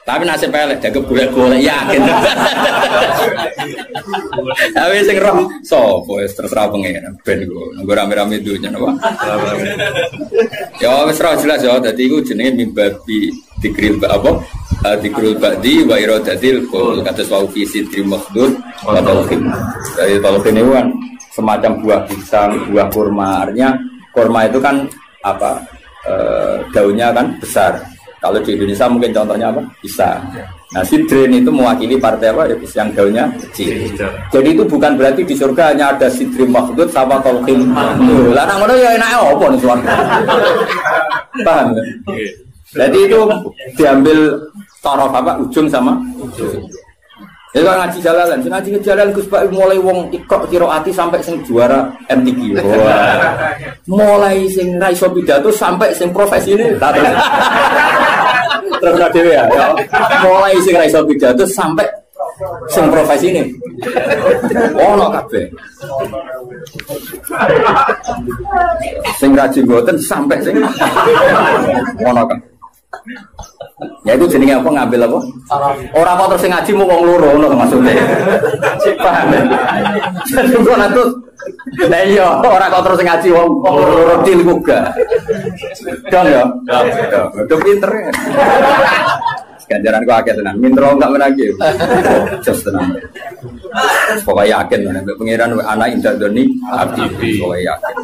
Tapi nasib elek dagem golek-golek yakin. Tapi sing roh sapa wis terserah pengen ben nggo rame-rame dunya napa. Ya wis roh jelas ya dadi iku jenenge mimbabi dikril apa? Dikrul ba'di wa iradatil qul kata wau fi sidri makhdud wa talqin. Dari talqin itu kan semacam buah pisang, buah kurma. Artinya kurma itu kan apa? Daunnya kan besar. Kalau di Indonesia mungkin contohnya apa? Pisang. Nah, sidrin itu mewakili partai apa? Yang daunnya kecil. Jadi itu bukan berarti di surga hanya ada sidrin makhdud sama talqin. Lah nang ngono ya enake apa nih swarga. Paham kan? Jadi itu diambil taraf apa? Ujung sama ujung. Ya kan ngaji jalalan, ngaji jalan Gus Pak mulai wong ikok qiraati sampai sing juara MTQ. Wah. Mulai sing ra iso pidato sampai sing profesi ini. Terus dhewe ya. Mulai sing ra iso pidato sampai sing profesi ini. Ono kabeh. Sing ra jenggoten sampai sing ono kabeh. Ya itu jenenge apa ngambil apa? Ora apa terus ngaji mu wong loro ngono maksudnya. Paham. Jadi kok natut. Lah iya, ora kok terus ngaji wong loro til juga. Dong ya. Udah pinter ya. Ganjaran kok akeh tenan. Mintro enggak menagi. Just tenan. Pokoknya yakin nek pengiran anak indah doni abdi. Pokoknya yakin.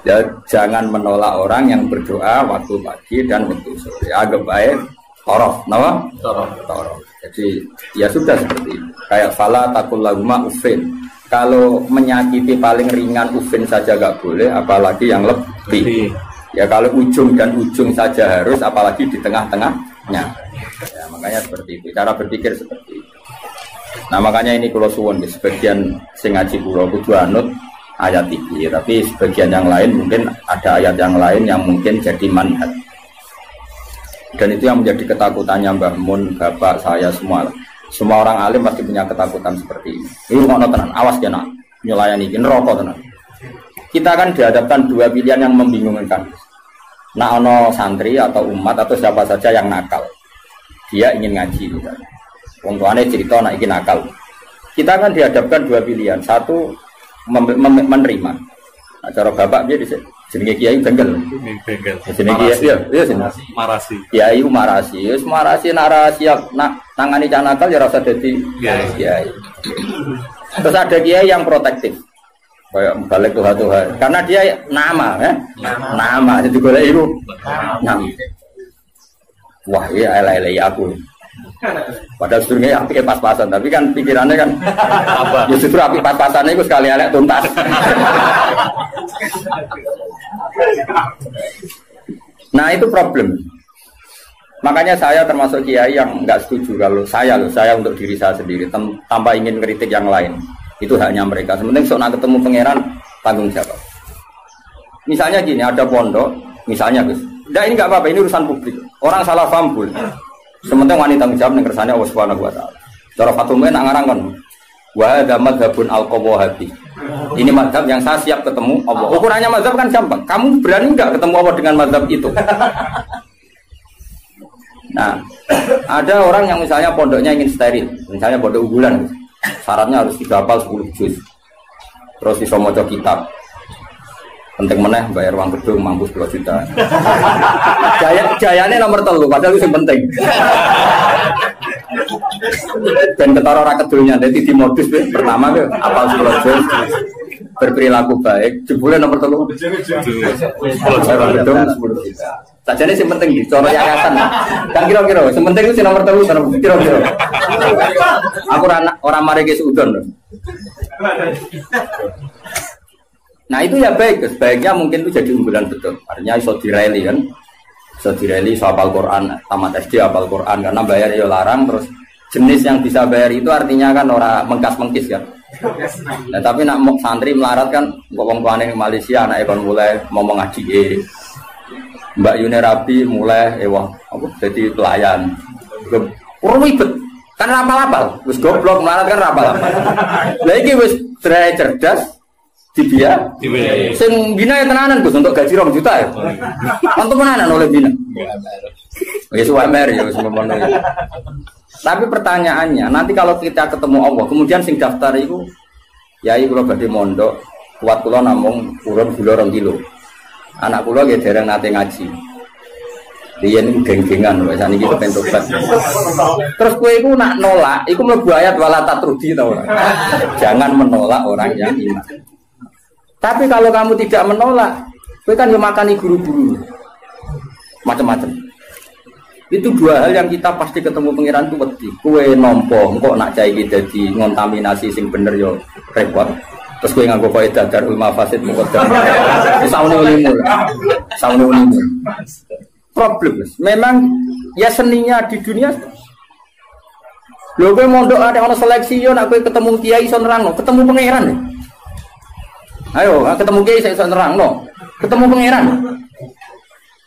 Ya, jangan menolak orang yang berdoa waktu pagi dan waktu sore. Agak baik, torof, nama? Torof. Jadi ya sudah seperti itu. Kayak fala takul laguma ufin. Kalau menyakiti paling ringan ufin saja gak boleh, apalagi yang lebih. Ya kalau ujung dan ujung saja harus, apalagi di tengah-tengahnya. Ya, makanya seperti itu. Cara berpikir seperti itu. Nah makanya ini kalau suwon di sebagian sing ngaji kula kudu anut ayat ini, tapi sebagian yang lain mungkin ada ayat yang lain yang mungkin jadi manhaj. Dan itu yang menjadi ketakutannya Mbah Mun, bapak saya semua. Semua orang alim pasti punya ketakutan seperti ini. Ini ngono tenan, awas ya nak nyelayani iki neraka tenan. Kita kan dihadapkan dua pilihan yang membingungkan. Nak ono santri atau umat atau siapa saja yang nakal. Dia ingin ngaji misalnya. Wong tuane cerita nak iki nakal. Kita kan dihadapkan dua pilihan. Satu menerima. Nah, cara bapak dia jenenge kiai bengkel. Jenenge kiai ya marasi. Kiai marasi. Wis marasi nak siap nak nangani cah nakal ya rasa dadi kiai. Terus ada kiai yang protektif. Kayak balik Tuhan. Karena dia nama Nama jadi golek iku. Nama. Wah, iya elek-elek aku. Padahal sebetulnya api pas-pasan, tapi kan pikirannya kan apa? Ya justru api pas-pasannya itu sekali elek tuntas. Nah itu problem. Makanya saya termasuk kiai yang nggak setuju kalau saya untuk diri saya sendiri tanpa ingin kritik yang lain. Itu haknya mereka. Sementing nak ketemu pangeran tanggung jawab. Misalnya gini, ada pondok, misalnya Gus. Nah ini nggak apa-apa, ini urusan publik. Orang salah paham pun. Sementara wanita tanggung jawab yang kersane Allah Subhanahu wa taala. Cara Fatumah nak ngarang kan. Wa hadza madzhabun al-qawahabi. Ini mazhab yang saya siap ketemu Allah. Ukurannya mazhab kan gampang. Kamu berani enggak ketemu Allah dengan mazhab itu? Nah, ada orang yang misalnya pondoknya ingin steril, misalnya pondok unggulan. Syaratnya harus dihafal 10 juz. Terus iso maca kitab. Penting meneh bayar uang gedung mampu 10 juta. Jayane nomor 3 padahal itu yang penting. Dan ketara ora kedulnya dadi di modus pertama ke apal 10 juz berperilaku baik jebule nomor 3 gedung 10 juta. Sajane sing penting iki cara yayasan. Kan kira-kira sing penting itu nomor 3 kira-kira. Aku ora mari ke seudon. Nah itu ya baik, sebaiknya mungkin itu jadi unggulan betul. Artinya iso direli kan, iso direli iso hafal Quran, tamat SD hafal Quran karena bayar ya larang. Terus jenis yang bisa bayar itu artinya kan orang mengkas-mengkis kan. Nah tapi nak santri melarat kan, ngomong tuane di Malaysia, anak kon mulai ngomong ngaji. Mbak Yuni Rabi mulai apa jadi pelayan. Ribet, kan rapal-rapal, wis goblok melarat kan rapal-rapal. Lah iki wis cerdas. dibiayai. Sing bina ya tenanan Gus untuk gaji 2 juta ya. Untuk tenanan oleh bina. Ya suwamer ya semua. Tapi pertanyaannya, nanti kalau kita ketemu Allah, kemudian sing daftar itu yai kula badhe mondok, kuat kula namung urun gula 2 kilo. Anak kula nggih dereng nate ngaji. Riyen geng-gengan wis saniki kepen tobat. Terus kowe iku nak nolak, iku mlebu ayat wala tatrudi ta ora? Jangan menolak orang yang iman. Tapi kalau kamu tidak menolak, kowe kan yo makani guru-guru. Macam-macam. Itu 2 hal yang kita pasti ketemu pangeran itu wedi. Kowe nampa engko nak cah iki dadi ngontaminasi sing bener yo repot. Terus kowe nganggo kaidah darul mafasid muqaddam. Saune ulimu. Saune ulimu. Problem. Memang ya seninya di dunia. Lho kowe mondok ada ono seleksi yo nak kowe ketemu kiai iso nerangno, ketemu pangeran. Ayo, ketemu kiai iso nerangno. Ketemu pangeran.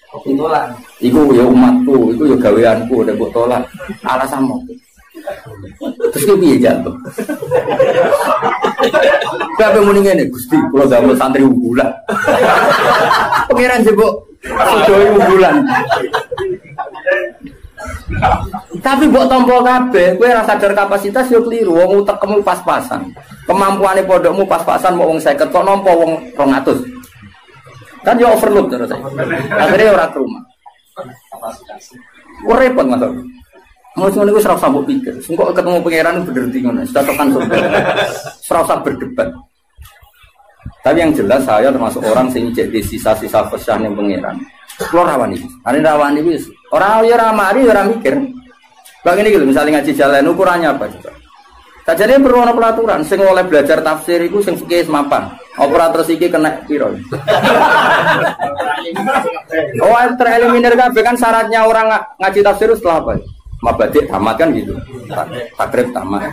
Tolak. Iku ya umatku, iku ya gaweanku, udah mbok tolak. Alasanmu. Terus ki piye jantung? Kabeh muni ngene, Gusti, kula damel santri unggulan. Pangeran jebok sedaya unggulan. Tapi mbok tampa kabeh, kowe ora sadar kapasitas yo kliru, wong utekmu pas-pasan. Kemampuane pondokmu pas-pasan mau wong 50 kok nampa wong 200. Kan yo overload terus. Akhirnya ora ke rumah. Ora repot Mas. Mas ngono iku ora usah mbok pikir. Engko ketemu pangeran berderti ngono, cocokkan surga. Ora usah berdebat. Tapi yang jelas saya termasuk orang sing jadi sisa-sisa pesah ning pangeran. Kulo rawani. Are rawani wis. Ora yo ora mari ora mikir. Bang ini gitu, misalnya ngaji jalan ukurannya apa juga. Sajane perlu ana pelaturan sing oleh belajar tafsir iku sing fikih mapan. Operator iki kena piro? Oh, tereliminir kabeh kan syaratnya orang ngaji tafsir setelah apa? Mabadik tamat kan gitu. Takrib tamat.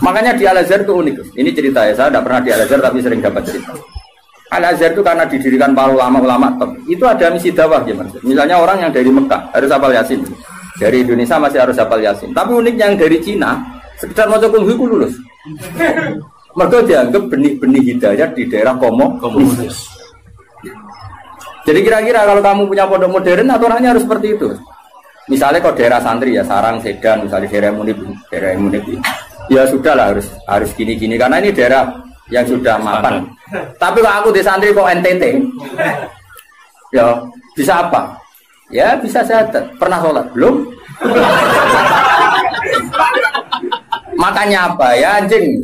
Makanya di Al-Azhar itu unik. Ini cerita ya, saya tidak pernah di Al-Azhar tapi sering dapat cerita. Al-Azhar itu karena didirikan para ulama-ulama top. Itu ada misi dakwah ya, Mas. Misalnya orang yang dari Mekah harus hafal Yasin. Dari Indonesia masih harus hafal Yasin. Tapi uniknya yang dari Cina sekedar maca kungfu lulus. Mereka dianggap benih-benih hidayah di daerah komunis. Jadi kira-kira kalau kamu punya pondok modern, aturannya harus seperti itu. Misalnya kalau daerah santri ya, Sarang, Sedan, misalnya daerah Munib, ya sudah lah harus gini-gini karena ini daerah yang sudah mapan. Tapi kalau aku di santri kok NTT, ya bisa apa? Ya bisa syahadat. Pernah sholat belum? Makanya apa ya anjing?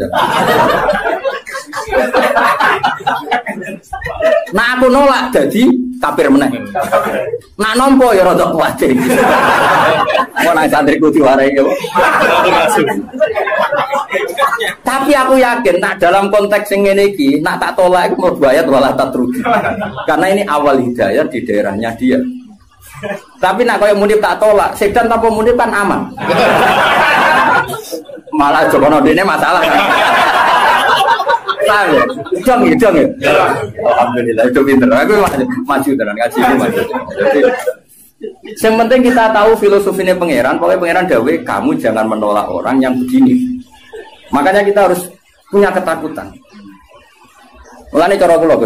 Nah aku nolak jadi kafir meneh. Nak nompo ya rada kuwatir. Mau nang santriku diwarai ya. Tapi aku yakin nak dalam konteks yang ngene iki nak tak tolak iku mlebu ayat wala tatrudi. Karena ini awal hidayah di daerahnya dia. Tapi nak koyo Munib tak tolak, Sedan tanpa Munib kan aman. Malah jokono dene masalah kan. Tahu, jong ya. Alhamdulillah itu pinter. Aku maju tenan ngaji ini maju. Jadi, yang penting kita tahu filosofinya pangeran. Pokoknya pangeran dawe, kamu jangan menolak orang yang begini. Makanya kita harus punya ketakutan. Mulane cara kula,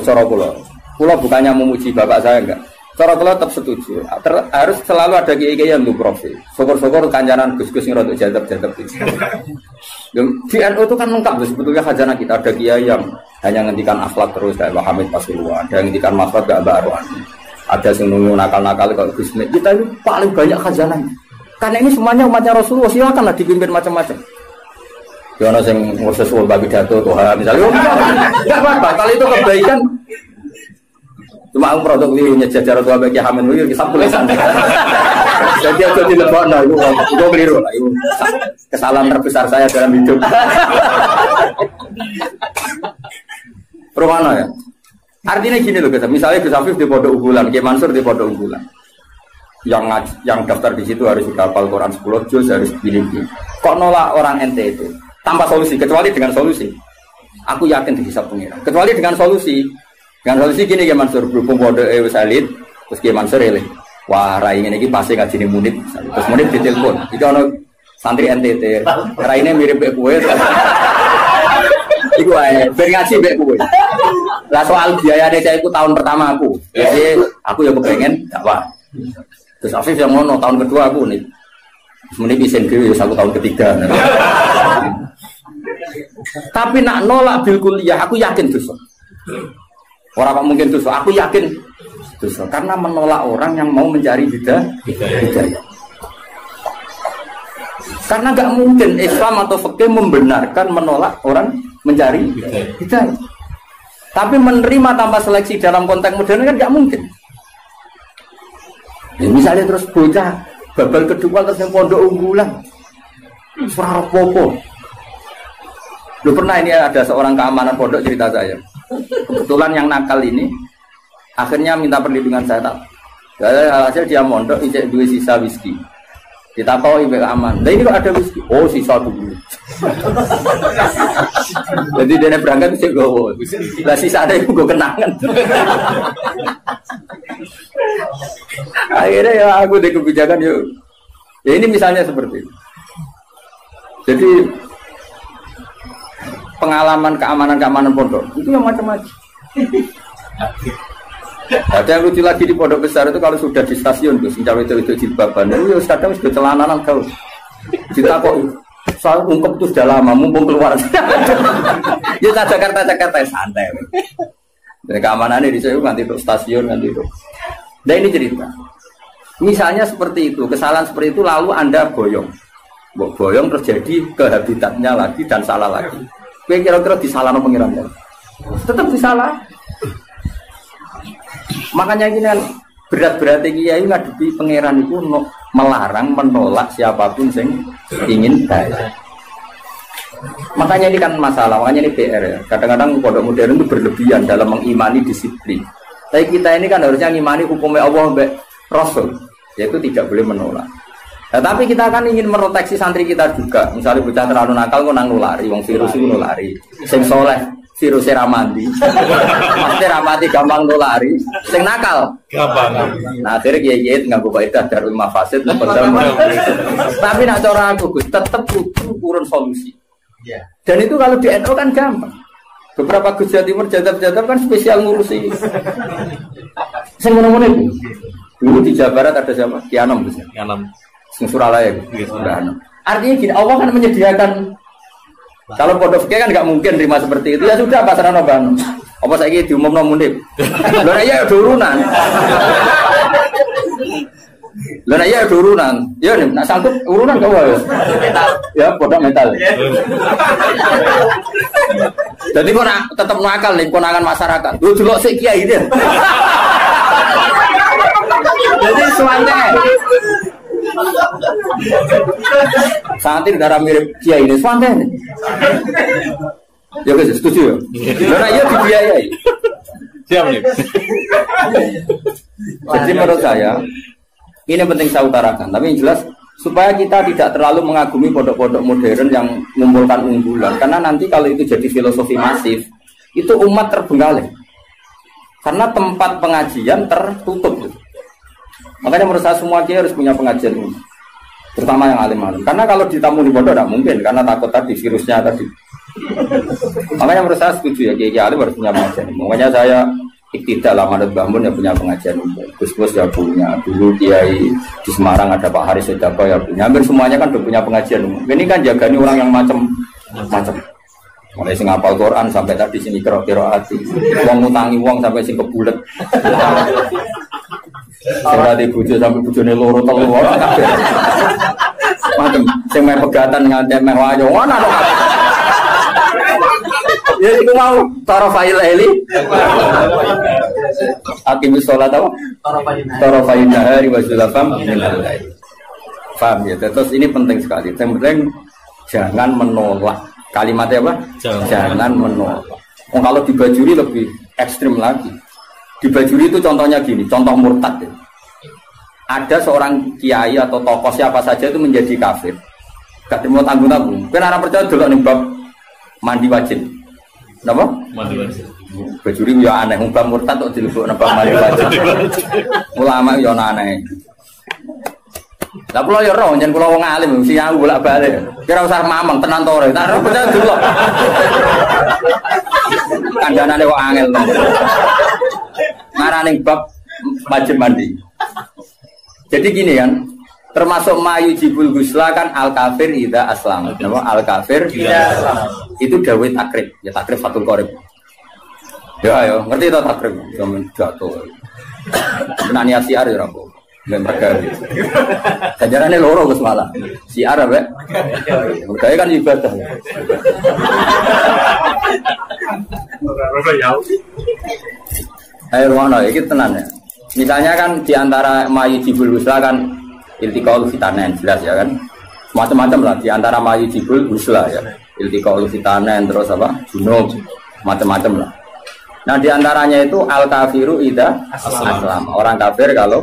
kula bukannya memuji bapak saya enggak. Cara kula tetap setuju. Harus selalu ada kiai-kiai yang profil. Syukur-syukur kancanan Gus-gus yang rodok jadab-jadab itu. Di NU itu kan lengkap sebetulnya khazanah kita. Ada kiai yang hanya ngendikan akhlak terus kayak Hamid Pasuruan, ada yang ngendikan maksud gak baru. Ada yang nunggu nakal-nakal kalau Gus. Kita itu paling banyak khazanah. Karena ini semuanya umatnya Rasulullah, silakanlah dipimpin macam-macam. Yono sing ngurus babi pidato Tuhan misalnya. Enggak apa-apa, kalau itu kebaikan. Cuma aku produk ini nyejajar tua bagi Hamid Wiyur kisah tulisan. Jadi aku dilebokno itu keliru lah. Itu kesalahan terbesar saya dalam hidup. Permana ya? Artinya gini loh, misalnya Gus Afif di pondok unggulan, Kiai Mansur di pondok unggulan. Yang daftar di situ harus sudah hafal Quran 10 juz, harus pilih. Kok nolak orang ente itu? Tanpa solusi, kecuali dengan solusi. Aku yakin dihisab pengira. Kecuali dengan solusi. Dengan solusi gini Kiai Mansur berhubung pondok wis elit, terus Kiai Mansur eling. Wah, rai ngene iki pasti ngajine Munib. Terus Munib ditelepon. Iki ana santri NTT. Raine mirip kowe. Iku ae, ben ngaji mbek kowe. Lah soal biayane saya iku tahun pertama aku. Jadi aku ya kepengen dakwah. Terus Afif yang ngono tahun kedua aku nih. Semenit isen dhewe aku tahun ketiga. Tapi nak nolak bil kuliah aku yakin dosa. Orang kok mungkin dosa, aku yakin dosa karena menolak orang yang mau mencari hidayah. Karena nggak mungkin Islam atau fikih membenarkan menolak orang mencari hidayah. Tapi menerima tanpa seleksi dalam konteks modern kan nggak mungkin. Ya, misalnya terus bocah babal kedua terus yang pondok unggulan, surah popo. Lu pernah ini ada seorang keamanan pondok cerita saya. Kebetulan yang nakal ini akhirnya minta perlindungan saya tak. Hasil dia mondok ijek dua sisa whisky. Kita tahu ibu aman. Nah ini kok ada whisky. Oh sisa dulu. Jadi dia berangkat sih gue. Lah sisa ada gue kenangan. Akhirnya ya aku deh kebijakan yuk. Ya ini misalnya seperti itu. Jadi pengalaman keamanan pondok itu yang macam-macam. Ada yang lucu lagi di pondok besar itu kalau sudah di stasiun tuh, senjata itu jilbaban, itu kadang sudah celananan kau. Kita kok soal ungkep itu sudah lama, mumpung keluar. Ya Jakarta santai. Dari keamanannya di sana nanti itu stasiun nanti itu. Nah ini cerita. Misalnya seperti itu, kesalahan seperti itu lalu Anda boyong terjadi ke habitatnya lagi dan salah lagi. Kira-kira disalahkan pengirannya, tetap disalah. Makanya ini kan berat-beratnya kiai ngadepi pangeran itu melarang menolak siapapun yang ingin baik. Makanya ini kan masalah, makanya ini PR ya. Kadang-kadang pondok modern itu berlebihan dalam mengimani disiplin. Tapi kita ini kan harusnya mengimani hukumnya Allah mbak Rasul, yaitu tidak boleh menolak. Nah, tapi kita kan ingin meroteksi santri kita juga. Misalnya bocah terlalu nakal kok nang nulari, wong virus itu nulari. Sing soleh virusnya ramandi. Maksudnya ramadi gampang nulari. Sing nakal gampang. Nah, akhirnya kiai tinggal buka idah darul mafasid. Tapi nak cara aku Gus, tetap butuh urun solusi. Dan itu kalau di NU kan gampang. Beberapa Gus Jawa Timur jadab-jadab kan spesial ngurusi. Sing ngono-ngono itu. Dulu di Jawa Barat ada siapa? Kianom Gus. Kianom. Suralaya artinya gini, Allah kan menyediakan. Kalau pondok fikih kan nggak mungkin terima seperti itu, ya sudah pasrah noban. Apa saya ini diumum nomundip lho ya turunan ya nih nak sanggup urunan kau ya pondok metal. Jadi kau nak tetap nakal nih konangan masyarakat lu dulu si kiai dia. Jadi semuanya santri darah mirip kiai ini santai. Ya guys, setuju ya? Karena iya dibiayai. Siap nih. Jadi menurut saya ini penting saya utarakan. Tapi yang jelas supaya kita tidak terlalu mengagumi pondok-pondok modern yang mengumpulkan unggulan. Karena nanti kalau itu jadi filosofi masif, itu umat terbengkalai. Karena tempat pengajian tertutup. Makanya menurut saya semua kiai harus punya pengajian ini, terutama yang alim-alim. Karena kalau ditamu di pondok tidak mungkin, karena takut tadi virusnya tadi. Makanya menurut saya setuju ya kiai alim harus punya pengajian. Makanya saya tidak lama Manut Bangun yang punya pengajian umum. Gus ya punya. Dulu kiai di Semarang ada Pak Haris Sejako ya punya. Hampir semuanya kan udah punya pengajian umum. Ini kan jagani orang yang macam-macam. Mulai sing hafal Quran sampai tadi sini kira-kira hati. Uang ngutangi uang sampai sing kebulet. Saya di bujo sampai bujone loro telu ora kabeh. Macam sing meh pegatan nganti meh wayo ngono to. Ya iku mau tarafail eli. Aqimus shalat apa? Tarafail nahari wa zulafam minal lail. Paham ya? Terus ini penting sekali. Yang penting jangan menolak. Kalimatnya apa? Jangan menolak. Kalau dibajuri lebih ekstrim lagi. Di Bajuri itu contohnya gini, contoh murtad ya. Ada seorang kiai atau tokoh siapa saja itu menjadi kafir, gak terima tanggung-tanggung. Kan orang percaya dulu nih bab mandi wajib, kenapa? Mandi wajib. Bajuri ya aneh, bab murtad kok dilebok bab mandi wajib. Ulama ya aneh. Lah kula ya roh, yen kula wong alim mesti aku bolak-balik. Kira usah mamang tenan to ora. Tak percaya dulu. Kandhanane kok angel. Ngarane bab wajib mandi. Jadi gini kan, termasuk mayu jibul gusla kan al kafir ida aslam. Nama al kafir ida aslam. Itu dawai takrib, ya takrib fatul qorib. Ya ayo, ngerti to takrib? Zaman jatuh. Nani siar ya rapo. Nggak mereka. Kajarannya loro Gus malah. Siar apa? Mereka kan ibadah. Ayo mana? Ini tenan ya. Misalnya kan diantara mayu jibul gusla kan iltiqaul fitanen jelas ya kan. Macam-macam lah diantara mayu jibul gusla ya. Iltiqaul fitanen terus apa? Junub macam-macam lah. Nah diantaranya itu al kafiru ida aslam. Orang kafir kalau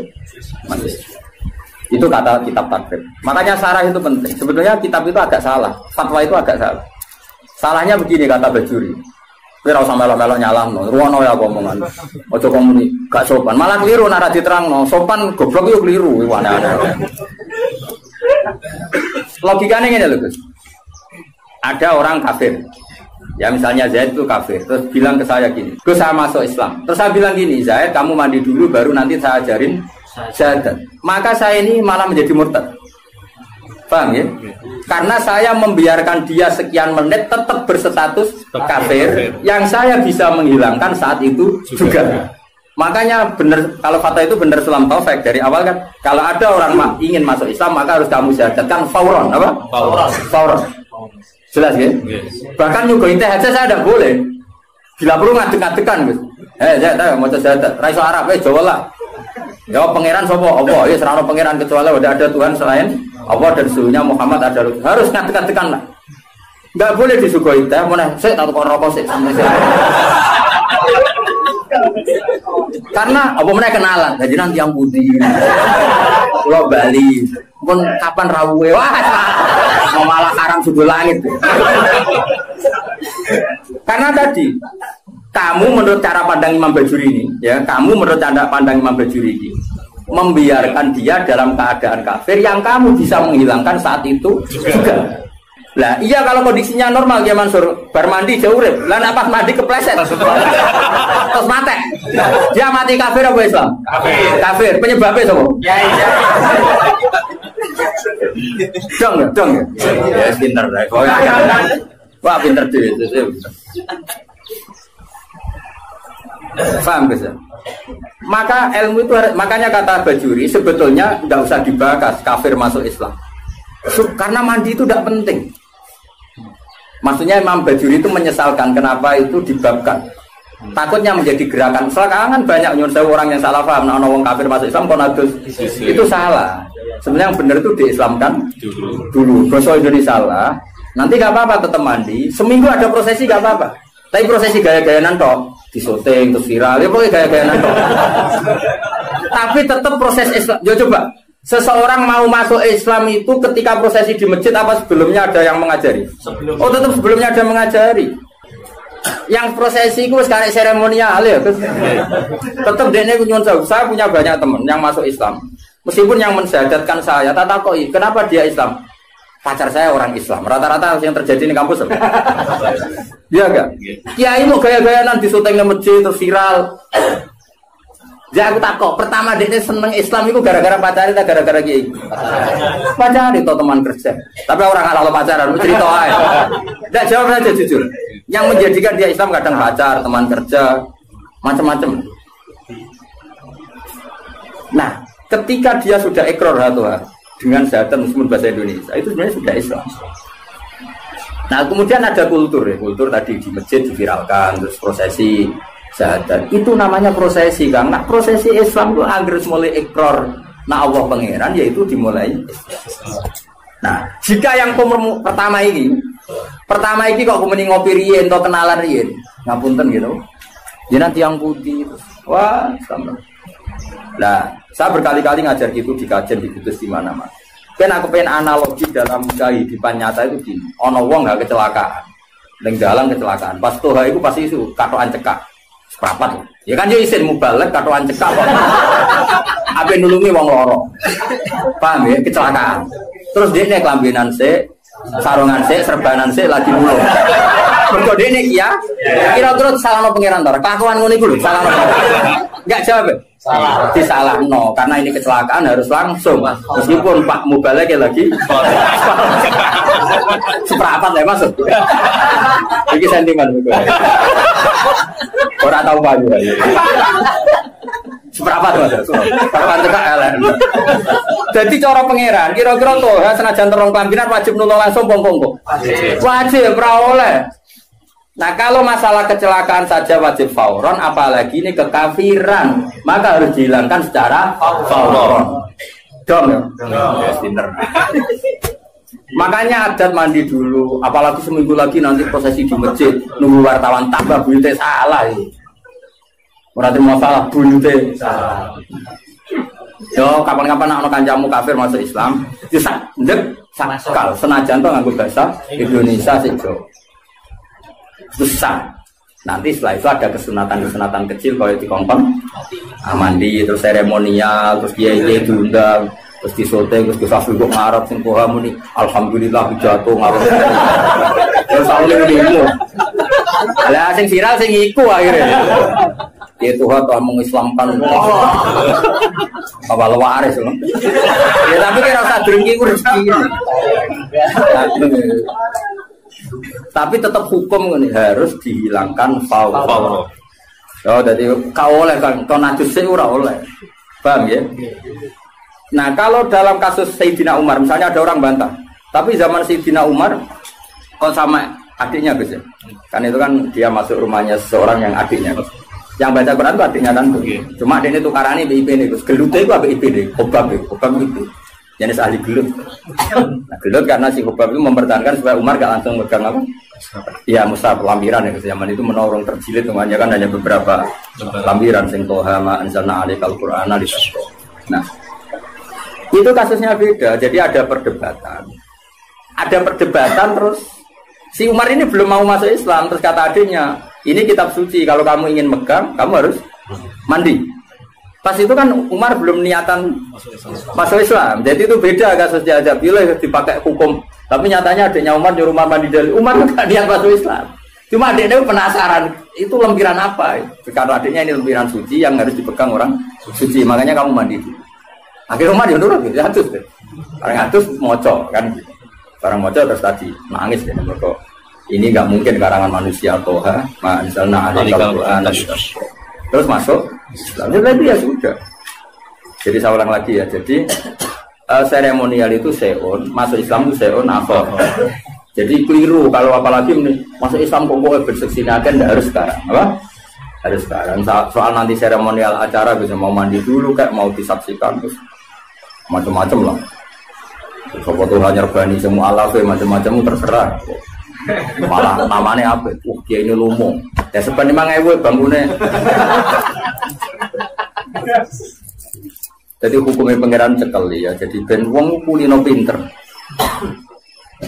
mati. Itu kata kitab takrib. Makanya sarah itu penting. Sebetulnya kitab itu agak salah. Fatwa itu agak salah. Salahnya begini kata Bajuri. Kira usah melok-melok nyalahno, ruwono ya omongan. Ojo komuni, gak sopan. Malah keliru nek diterangno. Sopan goblok yo keliru aneh-aneh. Logikanya ngene lho, Gus. Ada orang kafir. Ya misalnya Zaid itu kafir, terus bilang ke saya gini, "Gus, saya masuk Islam." Terus saya bilang gini, "Zaid, kamu mandi dulu baru nanti saya ajarin syahadat." Maka saya ini malah menjadi murtad. Paham ya? Karena saya membiarkan dia sekian menit tetap berstatus kafir yang saya bisa menghilangkan saat itu juga. Makanya benar kalau fatwa itu benar Sulam Taufik dari awal kan kalau ada orang ingin masuk Islam maka harus kamu syahadatkan fauron apa? Fauron. Jelas ya? Bahkan juga inteh aja saya tidak boleh. Bila perlu ngadek-ngadekan gitu. Saya mau syahadat. Raiso Arab Jawa lah. Ya pangeran sapa? Allah. Ya serana pangeran kecuali ada Tuhan selain Allah dan suhunya Muhammad ada harus ngadek-ngadekan lah. Enggak boleh disugoi teh meneh sik tak tukar rokok sik sampe sik. Karena apa meneh kenalan. Jadi nanti yang budi. Pulau Bali. Pun kapan rawuhe? Wah. Malah haram sudul langit. Karena tadi kamu menurut cara pandang Imam Bajuri ini, ya, kamu menurut cara pandang Imam Bajuri ini membiarkan dia dalam keadaan kafir yang kamu bisa menghilangkan saat itu juga. Lah, iya kalau kondisinya normal ya Mansur, bar mandi jauh urip. Lah nek pas mandi kepleset. Terus mati. Dia mati kafir apa Islam? Kafir. Kafir. Penyebabnya sapa? Ya. Dong ya. Ya pinter rek. Wah, pinter dhewe. Paham bisa? Maka ilmu itu makanya kata Bajuri sebetulnya tidak usah dibahas kafir masuk Islam karena mandi itu tidak penting. Maksudnya Imam Bajuri itu menyesalkan kenapa itu dibabkan, takutnya menjadi gerakan. Sekarang kan banyak nyuruh orang yang salah paham nah orang kafir masuk Islam konadus itu salah. Sebenarnya yang benar itu diislamkan dulu. Dosa Indonesia salah. Nanti gak apa-apa tetap mandi. Seminggu ada prosesi gak apa-apa. Tapi prosesi gaya-gayaan toh disyuting terus viral ya pokoknya gaya-gayaan toh. Tapi tetap proses Islam. Ya coba seseorang mau masuk Islam itu ketika prosesi di masjid apa sebelumnya ada yang mengajari? Oh tetap sebelumnya ada mengajari. Yang prosesi itu sekarang seremonial ya. Tetap dene nyuwun sewu. Saya punya banyak teman yang masuk Islam. Meskipun yang mensyahadatkan saya, tak takoi kenapa dia Islam? Pacar saya orang Islam. Rata-rata yang terjadi di kampus. Iya enggak? Kiai mau gaya-gayaan di syuting di masjid terus viral. Ya aku takut. Pertama dia seneng Islam itu gara-gara pacaran atau gara-gara kiai? Pacaran itu teman kerja. Tapi orang kalau pacaran cerita aja. Tidak jawab saja jujur. Yang menjadikan dia Islam kadang pacar, teman kerja, macam-macam. Nah, ketika dia sudah ikrar dengan syahadat meskipun bahasa Indonesia itu sebenarnya sudah Islam. Nah kemudian ada kultur ya, kultur tadi di masjid diviralkan terus prosesi syahadat itu namanya prosesi kan. Nah prosesi Islam itu agar mulai ikrar nah Allah pangeran yaitu dimulai. Nah jika yang pertama ini kok kemudian ngopi rien atau kenalan rien ngapunten gitu, jadi nanti yang putih itu wah sama. Nah, saya berkali-kali ngajar gitu di kajian di kudus di mana-mana. Kan aku pengen analogi dalam kehidupan nyata itu gini. Ono wong gak kecelakaan, neng jalan kecelakaan. Pas toha itu pasti itu katoan cekak, seprapat. Ya kan yo isin mubalek katoan cekak. Apa nulungi wong loro? Paham ya kecelakaan. Terus dia nek lambenan sik, sarungan sik, serbanan sik lagi mulung. Kode ini ya. Kira-kira salahno pangeran to. Kelakuan ngono iku lho, salahno. Enggak jawab. Salah. Disalahno karena ini kecelakaan harus langsung. Meskipun Pak Mubalek lagi seperempat ya masuk. Iki sentimen buku. Ora tau banyu. Seberapa mas? Seberapa teka elek. Jadi cara pangeran, kira-kira tuh ya senajan terong kelambinan wajib nulung langsung pong-pong. Wajib, ora oleh. Nah kalau masalah kecelakaan saja wajib fauron, apalagi ini kekafiran, maka harus dihilangkan secara fauron. Dong ya? Pinter. Makanya adat mandi dulu, apalagi seminggu lagi nanti prosesi di masjid, nunggu wartawan tambah bunyi salah ini. Berarti masalah bunyi salah. Yo kapan-kapan anak kancamu kafir masuk Islam, bisa ndek sakal senajan to nganggo bahasa Indonesia sih Jo. Susah. Nanti setelah itu ada kesunatan kecil kalau dikongkong mandi terus seremonial terus kiai diundang terus disote terus disafir kok ngarep sing poha muni alhamdulillah jatuh ngarep terus awalnya demo lah sing viral sing iku akhirnya dia Tuhan telah mengislamkan apa waris loh ya tapi kira rasa drengki ku rezeki tapi tetap hukum ini harus dihilangkan fauron. Oh, jadi kau oleh kan, kau najis ora oleh, paham ya? Nah, kalau dalam kasus Sayyidina Umar, misalnya ada orang bantah, tapi zaman Sayyidina Umar, kau sama adiknya Gus ya? Kan itu kan dia masuk rumahnya seseorang yang adiknya, yang baca Quran itu adiknya kan, cuma adiknya tukarannya BIP nih, Gus. Gelutnya itu apa BIP nih? Hobab itu. Jenis ahli gelut. Nah, gelut karena si Hubab itu mempertahankan supaya Umar gak langsung megang apa? Ya mushaf lampiran ya zaman itu menorong terjilid semuanya kan hanya beberapa lampiran sing toha ma anzalna alaikal qur'ana lisashqa. Nah, itu kasusnya beda. Jadi ada perdebatan. Terus si Umar ini belum mau masuk Islam terus kata adiknya, "Ini kitab suci, kalau kamu ingin megang, kamu harus mandi." Pas itu kan Umar belum niatan masuk Islam, jadi itu beda kasusnya aja. Bila dipakai hukum, tapi nyatanya adiknya Umar nyuruh Umar mandi dari Umar nggak niat masuk Islam. Cuma adiknya penasaran, itu lempiran apa? Karena adiknya ini lempiran suci yang harus dipegang orang suci, makanya kamu mandi dulu. Akhirnya Umar ya nurut, ya atus deh. Orang atus moco kan, orang moco terus tadi nangis deh, kok ini nggak mungkin karangan manusia toha, misalnya ada Al-Quran. Terus masuk Islam, ya sudah. Jadi saya ulang lagi ya. Jadi seremonial itu seon, masuk Islam itu seon apa? Jadi keliru kalau apalagi masuk Islam kok berseksina kan tidak harus sekarang, apa? Harus sekarang. Soal nanti seremonial acara bisa mau mandi dulu, kayak mau disaksikan terus macam-macam lah. Sopo Tuhan nyerbani semua alaf macam-macam terserah. Malah namanya apa? Dia ini lumung. Ya sebenarnya 5.000 bangunnya. Jadi hukumnya pangeran cekel ya. Jadi ben wong kulino pinter.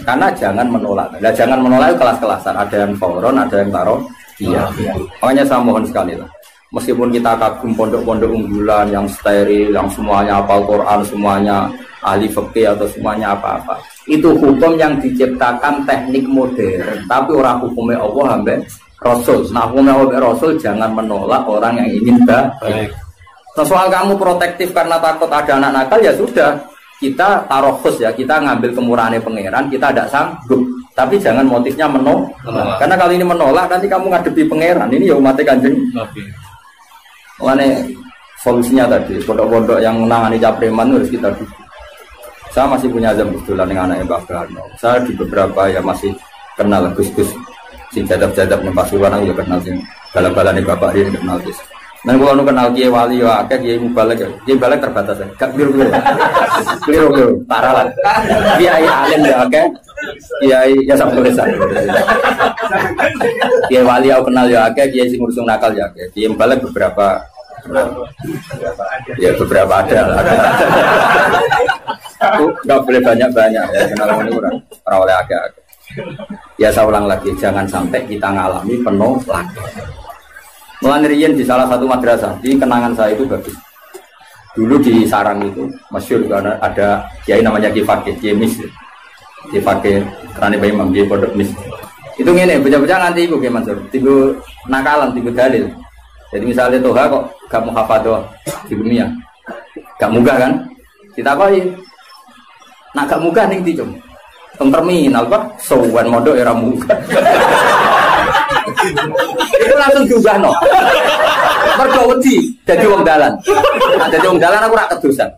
Karena jangan menolak. Nah, jangan menolak kelas-kelasan. Ada yang fauron, ada yang taruh. Iya. Makanya saya mohon sekali lah. Meskipun kita kagum pondok-pondok unggulan yang steril, yang semuanya hafal Quran, semuanya ahli fikih atau semuanya apa-apa. Itu hukum yang diciptakan teknik modern, tapi orang hukumnya Allah sampai Rasul. Nah, hukumnya Allah Rasul jangan menolak orang yang ingin baik. Soal kamu protektif karena takut ada anak nakal ya sudah, kita taruh khusus ya, kita ngambil kemurahannya pangeran, kita tidak sanggup. Tapi jangan motifnya menolak. Karena kalau ini menolak nanti kamu ngadepi pangeran. Ini ya umatnya Kanjeng. Makanya solusinya tadi, pondok-pondok yang menangani capreman harus kita dukung. Saya masih punya azam kebetulan dengan anaknya Mbak Karno. Saya di beberapa ya masih kenal Gus-Gus. Si jadab-jadab nih Pasuruan aku juga kenal sih. Bala-bala nih Bapak dia kenal Gus. Nah kalau kenal Kiai Wali ya, Kiai Mubalek ya. Kiai Mubalek terbatas ya. Gak keliru. Parah lah. Kiai Alim ya, Kiai ya sampai tulisan. Kiai Wali aku kenal ya, Kiai sing ngurusung nakal ya. Kiai Mubalek beberapa ada. Nggak boleh banyak-banyak ya, kenal ini kurang oleh agak. Ya saya ulang lagi, jangan sampai kita ngalami penolakan. Mulai di salah satu madrasah, di kenangan saya itu bagus. Dulu di Sarang itu masyhur karena ada kiai namanya Kiai Fakih, Kiai Mis, Kiai Fakih Kerani Bayi Mam, Kiai Pondok Mis. Itu ngene, bocah-bocah nganti iku ge Mansur. Tigo nakalan, tigo dalil. Jadi misalnya Toha kok gak mau hafal di dunia. Gak munggah kan? Ditakoki. Nak gak munggah ning ndi, Cung? Teng terminal kok sowan mondok era munggah. Itu langsung diubahno. Mergo wedi dadi wong dalan. Nah, dadi wong dalan aku ora kedosan.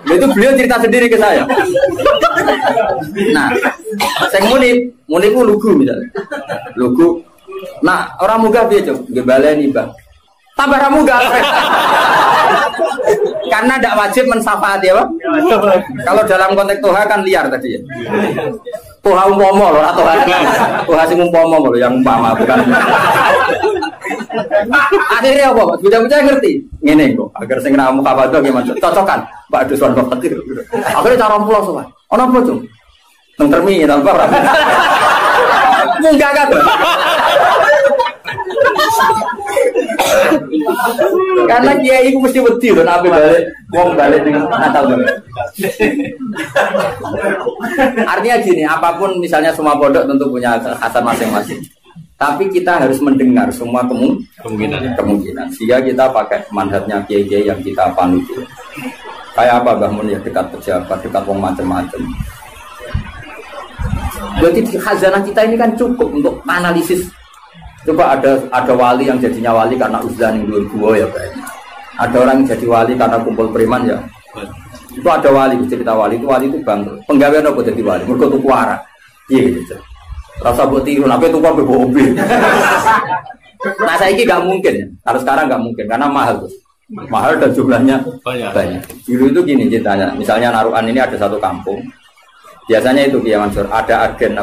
Itu beliau cerita sendiri ke saya. Nah, sing muni ku lugu misalnya. Lugu. Nah, orang munggah piye, Cung? Nggih baleni, Bang. Tambah ra munggah. Karena tidak wajib mensyafaati ya, Pak. Kalau dalam konteks Toha kan liar tadi ya. Toha umpama loh, atau Toha sing umpama loh, yang umpama bukan. Akhirnya apa, Pak? Bocah-bocah ngerti. Ngene kok, agar sing ra mukafadah gimana? Cocokan, Pak Duswan Fatir. Akhirnya cara pulau sowan. Ono apa, Cung? Nang terminal apa? Munggah kan? Karena kiai itu mesti wedi lho nek balik wong balik ning Natal. Artinya gini, apapun misalnya semua pondok tentu punya kekhasan masing-masing. Tapi kita harus mendengar semua kemungkinan. Sehingga kita pakai manhajnya kiai-kiai yang kita panut. Kayak apa Mbah Mun ya, dekat pejabat, dekat wong macam-macam. Jadi khazanah kita ini kan cukup untuk analisis. Coba ada wali yang jadinya wali karena uzlah yang dua ya kayaknya. Ada orang yang jadi wali karena kumpul preman ya. Itu ada wali, cerita wali itu bangkrut. Penggawean apa jadi wali? Mergo tuku arak. Iya gitu. Rasa buat tiru, tapi tuku apa mobil. Nah saiki nggak mungkin ya. Kalau sekarang nggak mungkin karena mahal tuh. Mahal dan jumlahnya banyak. Dulu itu gini ceritanya. Misalnya Narukan ini ada satu kampung. Biasanya itu Kiai Mansur ada agen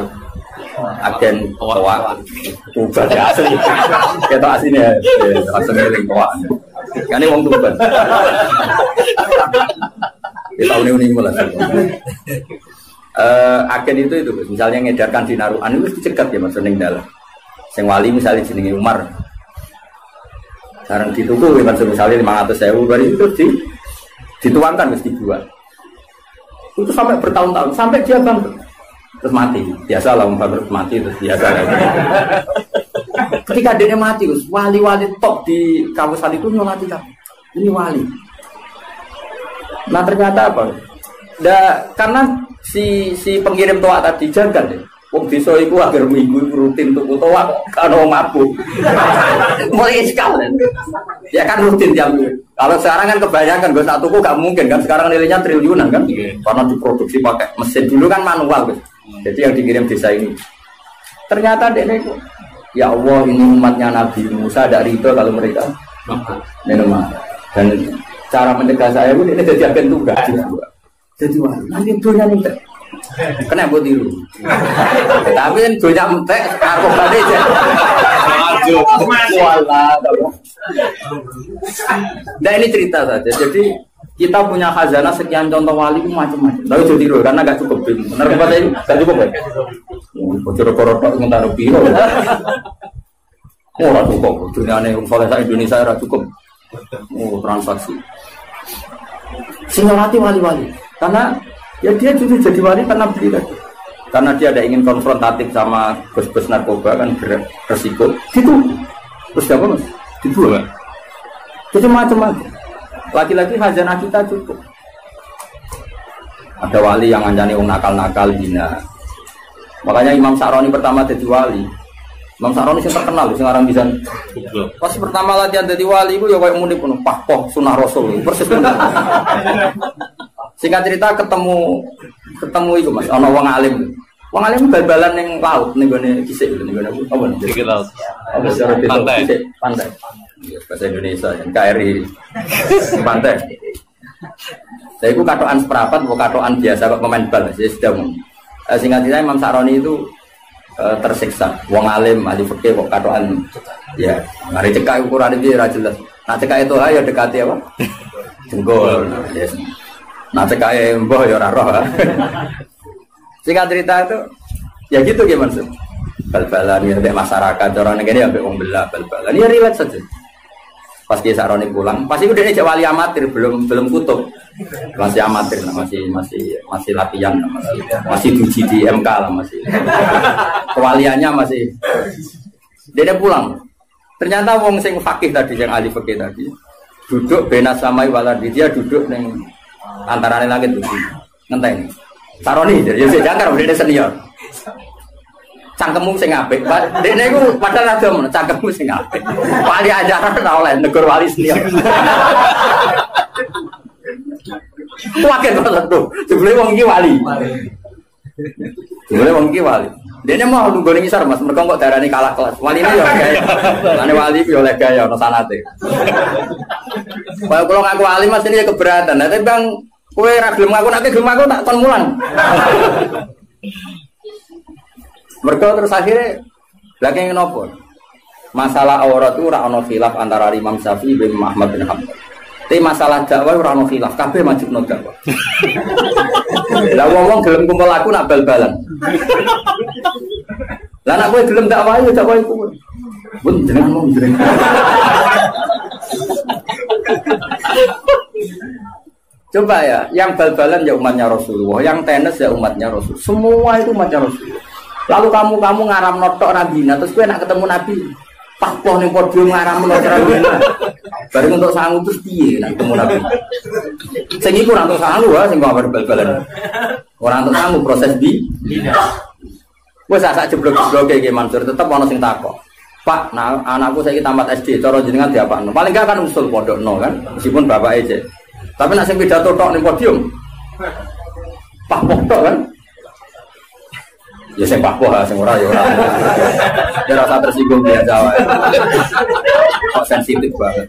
toa Tuban ya asli kita aslinya langsung ngeling toa kan ini wong Tuban di tahun ini mulai agen itu misalnya ngedarkan di Narukan itu dicegat ya Mas ning dalam sing wali misalnya jenenge Umar sekarang dituku ya Mas misalnya 500.000 dari itu dituangkan mesti dijual itu sampai bertahun-tahun sampai dia bangkrut terus mati, biasa lah bangkrut mati terus biasa. Ketika dia mati, wali-wali top di kawasan itu nyolati kan, ini wali. Nah ternyata apa? Karena si pengirim toa tadi jagal deh. Wong desa iku akhir minggu rutin tuku toa kok ana mabuk. Mulai sekali. Ya kan rutin jam. Kalau sekarang kan kebanyakan gue satu tuku gak mungkin kan sekarang nilainya triliunan kan. Karena diproduksi pakai mesin dulu kan manual guys. Jadi yang dikirim desa ini. Ternyata dia itu ya Allah ini umatnya Nabi Musa ada ridho kalau mereka minum. Dan cara mencegah saya pun ini jadi agen tugas. Jadi wah nanti dunia nih. Kena buat tiru. Tapi kan banyak mentek aku tadi aja. Nah ini cerita saja. Jadi kita punya khazanah sekian contoh wali macam-macam. Tapi jadi tiru karena gak cukup. Benar apa tadi? Gak cukup ya. Bocor korok ntar piro. Oh ora cukup. Dunia ini soleh sa Indonesia ora cukup. Oh transaksi. Singolati wali-wali. Karena ya dia justru jadi wali karena beli tadi. Karena dia ada ingin konfrontatif sama bos-bos narkoba kan beresiko. Gitu. Terus apa mas? Dibuang. Itu macam-macam. Laki-laki khazanah kita cukup. Ada wali yang ngancani wong nakal-nakal dina. Makanya Imam Sa'roni pertama jadi wali. Imam Sa'roni yang terkenal, sing aran bisa. Pas pertama latihan jadi wali itu ya kayak muni penuh pahpoh sunah rasul. Persis bener. Singkat cerita ketemu itu mas, ono wong alim. Wong alim bal-balan ning laut ning gone kisik ning gone apa ning iki laut. Apa secara pantai. Bahasa Indonesia yang KRI pantai. Saya itu katokan seprapat, bukan katokan biasa kok pemain bal. Saya sudah singkat cerita Imam Sa'roni itu tersiksa. Wong alim ahli fikih kok katokan ya mari cekak ukuran iki ora jelas. Nah cekak itu ya dekati apa? Jenggol. Yes. Nah cekake mbah ya ora roh. Singkat cerita itu ya gitu gimana sih? Bal-balan ya masyarakat orang negeri ambek wong belah bal-balan ya relax saja. Pas Kiai Saroni pulang, pas itu dia jadi wali amatir, belum kutub, masih amatir, masih latihan, masih diuji di MK lah, masih kewaliannya masih. Dia pulang, ternyata wong sing fakih tadi, yang ahli fakih tadi, duduk benas samai waladi, dia duduk neng antara langit bumi, ngenteni. Saroni, jadi saya jangkar, dia senior. Cangkemmu sing apik, Pak. Dekne iku padahal ada men cangkemmu sing apik. Wali ajaran ora oleh negur wali senior. Kuwake kok tuh. Jebule wong iki wali. Jebule wong iki wali. Dekne mau nunggu ning isar Mas, mergo kok darani kalah kelas. Waline yo gaya. Lane wali yo oleh gaya ono sanate. Kalau ngaku wali Mas ini ya keberatan. Tapi Bang, kowe ra gelem ngaku nek gelem aku tak kon mulang. Mereka terus akhirnya lagi ngenopo. Masalah aurat itu ora ono khilaf antara Imam Syafi'i bin Ahmad bin Hanbal. Tapi masalah dakwah ora ono khilaf, kabeh majibno dakwah. Lah wong gelem kumpul aku nak bal-balan. Lah nak kowe gelem dakwah yo dakwah iku. Pun jenengan mau jenengan. Coba ya, yang bal-balan ya umatnya Rasulullah, yang tenis ya umatnya Rasul. Semua itu umatnya Rasulullah. Lalu kamu ngaram notok Nabina, terus gue nak ketemu Nabi, pakpoh nih podium ngaram notok Nabina, bareng untuk sanggup terus piye nak ketemu Nabi. Sing iku ora untuk sanggup sing kok bal-balan. Ora untuk sanggup proses di. Wes sak jeblok-jeblok iki Mansur tetep ana sing takok. Pak, nah anakku saiki tamat SD, cara jenengan diapakno? Paling gak kan usul pondokno kan, meskipun bapake cek. Tapi nak sing pidato tok ning podium. Pakpoh tok kan? Ya sing pakpoh sing ora ya ora. Ya rasa tersinggung dia Jawa. Kok sensitif banget.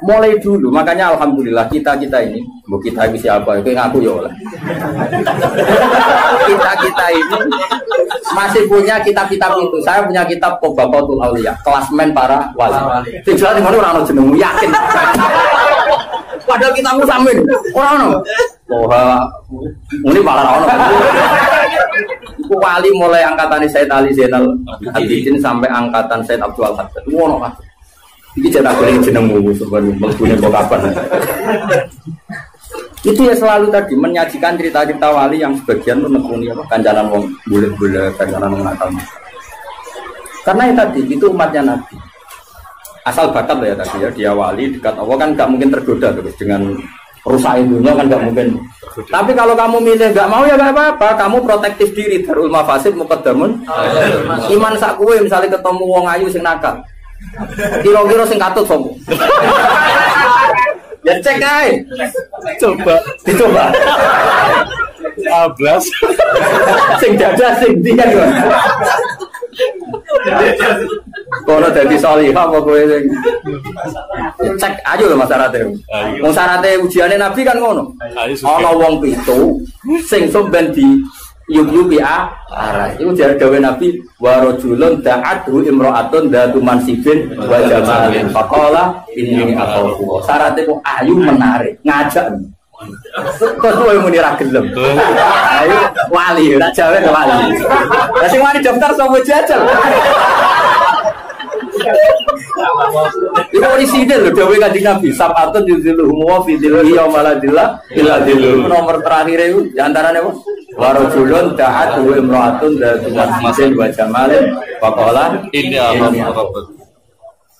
Mulai dulu, makanya alhamdulillah kita ini, bu kita ini siapa? Itu ngaku ya oleh. Kita ini masih punya kitab-kitab itu. Saya punya kitab Qobatul Auliya, klasmen para wali. Tinggal di mana orang jenengmu yakin. Padahal kita musamin, orang ini malah orang. Iku wali mulai angkatan Said Ali Zainal Abidin sampai angkatan Said Abdul Haddad. Wono kan. Iki cetak goreng jenengmu sebenarnya mlebu kok kapan. Itu ya selalu tadi menyajikan cerita-cerita wali yang sebagian menekuni apa kancanan wong boleh-boleh kancanan wong nakal. Karena itu tadi itu umatnya Nabi. Asal bakat ya tadi ya dia wali dekat Allah kan nggak mungkin tergoda terus dengan rusak dunia kan nggak mungkin. Tapi kalau kamu milih nggak mau ya nggak apa-apa. Kamu protektif diri darul mafasid muqaddamun. Iman sak kowe misalnya ketemu wong ayu sing nakal. Kira-kira sing katut sopo. Ya cek ae. Coba, dicoba. 12. Sing dadah sing ndi kan. Kono dadi salihah apa kowe sing cek aja lho masyarakat. Wong syaraté ujiane Nabi kan ngono. Ana wong pitu sing somben di yubi arah. Iku jare dawuh Nabi wa rajulun da'atu imra'atun datu mansibin wa jamalin. Faqala inni akhafu. Syaraté kok ayu menarik, ngajak. Kok kowe muni ra gelem. Ayo wali, ora jawe wali. Lah sing wani daftar sapa jajal. Itu orisinil lho dawuh Kanjeng Nabi, sabatun yuziluhum wa fi dzillihi yaumaladillah illa dzilluh. Nomor terakhir itu di antarane apa? Wa rajulun da'atu imra'atun datu mansibin wa jamalin. Faqala inni akhafu.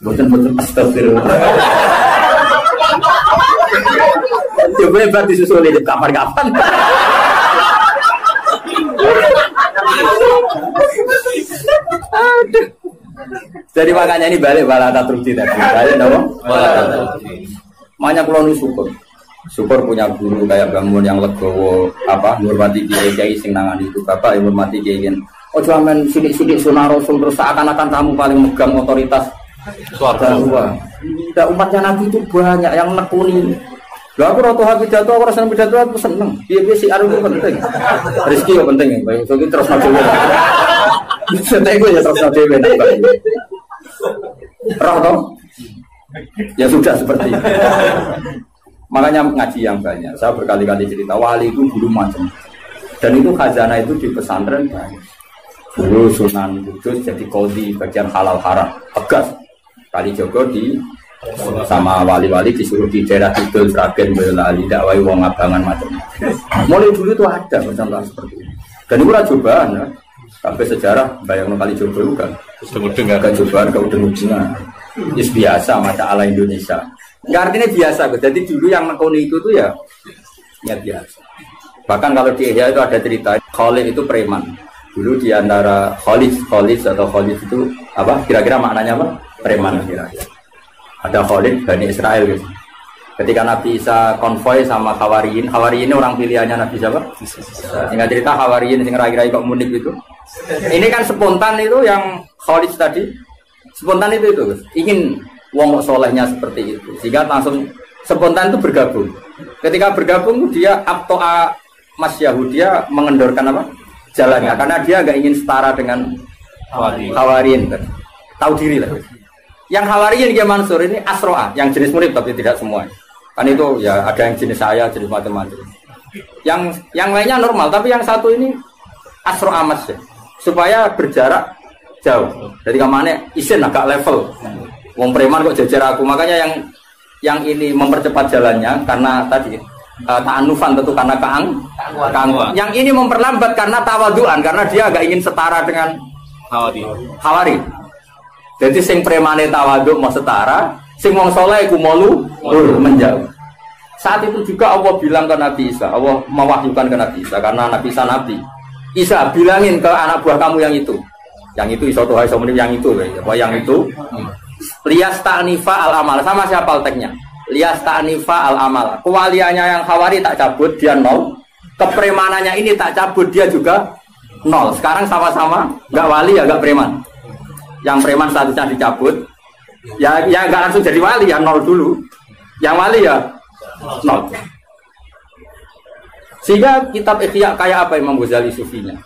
Boten astagfirullah. Coba hebat disusuli di kapan-kapan. Aduh. Jadi makanya ini balik balata trukti tadi. Balik dong. Makanya kalau syukur. Syukur punya guru kayak bangun yang legowo apa hormati kiai sing nangani itu bapak hormati kiai. Oh cuman sidik-sidik sunah rasul terus seakan-akan kamu paling megang otoritas suara. Tidak umatnya Nabi itu banyak yang nekuni. Lah aku roto pidato, aku rasa pidato aku seneng. Piye-piye sih itu penting. Rezeki yo penting ya, Baik. So terus dhewe. Seneng gue ya terus dhewe. Roh toh? Ya sudah seperti itu. Makanya ngaji yang banyak. Saya berkali-kali cerita wali itu dulu macam. Dan itu khazanah itu di pesantren banyak. Dulu Sunan Kudus jadi qadhi bagian halal haram, tegas. Kalijogo di sama wali-wali disuruh di daerah Kidul, Sragen, Boyolali, dakwai wong Abangan macam-macam. Mulai dulu itu ada macam seperti ini. Dan itu cobaan ya. Sampai sejarah bayang Kalijogo kan. Gak cobaan, gak udeng-udengan. Itu biasa mata ala Indonesia. Enggak artinya biasa, jadi dulu yang mengkoni itu tuh ya biasa. Bahkan kalau di Ihya itu ada cerita Khalid itu preman. Dulu di antara Khalid atau Khalid itu apa? Kira-kira maknanya apa? Preman kira-kira. Ada Khalid Bani Israel gitu. Ketika Nabi Isa konvoy sama Hawariyin ini orang pilihannya Nabi siapa? Sehingga cerita Hawariyin yang rai-rai kok munik itu. Ini kan spontan itu yang Khalid tadi. Spontan itu ingin wong solehnya seperti itu. Sehingga langsung spontan itu bergabung. Ketika bergabung dia abtoa Mas Yahudia mengendorkan apa? Jalannya karena dia agak ingin setara dengan Hawariyin kan. Tahu diri lah. Yang Hawariyin dia Mansur ini Asro'a, yang jenis murid tapi tidak semua. Kan itu ya ada yang jenis saya, jenis macam-macam. Yang lainnya normal, tapi yang satu ini Asro'a Mas ya. Supaya berjarak jauh. Jadi kemana isin agak level. Wong preman kok jajar aku. Makanya yang ini mempercepat jalannya karena tadi ta'anufan tentu karena keangkuhan. Yang ini memperlambat karena tawaduan karena dia agak ingin setara dengan Hawari. Jadi sing premane tawaduk mau setara, sing wong saleh iku malu menjauh. Saat itu juga Allah bilang ke Nabi Isa, Allah mewahyukan ke Nabi Isa karena Nabi Isa nabi. Isa bilangin ke anak buah kamu yang itu. Yang itu iso tuh iso menip yang itu apa yang itu? Liyas ta'nifa al-amal. Sama siapa teknya? Liyas ta'nifa al-amal. Kewaliannya yang Hawari tak cabut dia 0. Kepremanannya ini tak cabut dia juga 0. Sekarang sama-sama enggak wali ya enggak preman. Yang preman statusnya dicabut, ya nggak langsung jadi wali ya 0 dulu. Yang wali ya 0. Sehingga kitab Ihya kayak apa Imam Ghazali sufinya.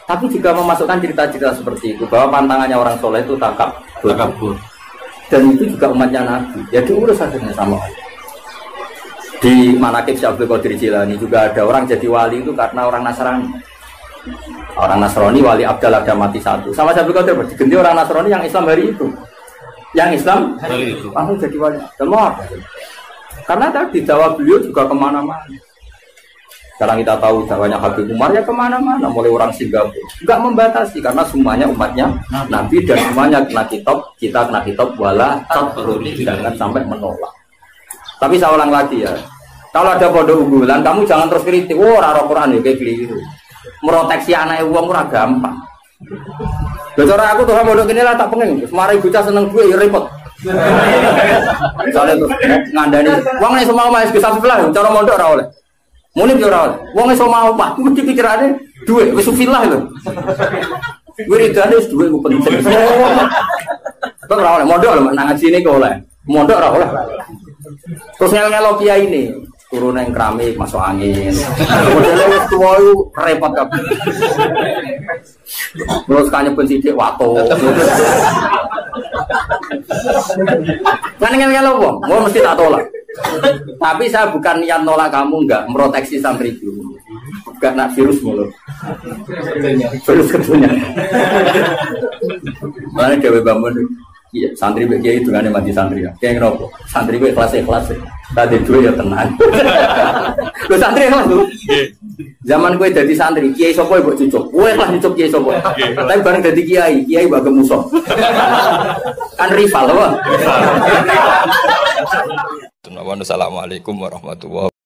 Tapi juga memasukkan cerita-cerita seperti itu bahwa pantangannya orang soleh itu takabur. Dan itu juga umatnya Nabi. Ya diurus akhirnya sama. Di Manaqib Syekh Abdul Qadir Jilani juga ada orang jadi wali itu karena orang Nasrani. Orang Nasrani wali Abdal ada mati satu. Sama Syekh Abdul Qadir diganti orang Nasrani yang Islam hari itu. Yang Islam hari itu langsung jadi wali. Semua. Karena tadi dakwah beliau juga kemana-mana. Sekarang kita tahu dakwahnya Habib Umar ya kemana-mana. Mulai orang Singapura. Enggak membatasi karena semuanya umatnya Nabi dan semuanya kena kitab. Kita kena kitab wala tatrudi. Jangan sampai menolak. Tapi saya ulang lagi ya. Kalau ada pondok unggulan kamu jangan terus kritik. Oh ora Quran ya kayak keliru. Meroteksi anak uang ora gampang. Cara aku tuh mondok kene lah tak pengen. Mari bocah seneng duwe ya repot. Soale tuh ngandani wong nek semau mas bisa sebelah cara mondok ora oleh. Munib yo ora oleh. Wong iso mau mah mesti pikirane duwe wis sufilah lho. Wiridane wis duwe ku penting. Kok ora oleh mondok lho nang ngaji ini kok oleh. Mondok ora oleh. Terus ngel-ngelo kiai ini turun yang keramik masuk angin. Modelnya tua itu repot kabeh. Terus kanya pensidik wato. Kan ngel-ngelo wong, gua mesti tak tolak. Tapi saya bukan niat nolak kamu enggak meroteksi santri itu. Enggak nak virus mulu. Virus ketunya. Mana Dewi Bambun? Iya, santri begitu itu kan mati santri ya. Kayak ngerokok. Santri gue kelas. Tadi dulu ya tenang. Lo santri kelas tuh. Zaman gue jadi santri, kiai sopo buat cucuk. Gue kelas cucuk kiai sopo. Tapi bareng jadi kiai bagai musuh. Kan rival loh. Assalamualaikum warahmatullahi wabarakatuh.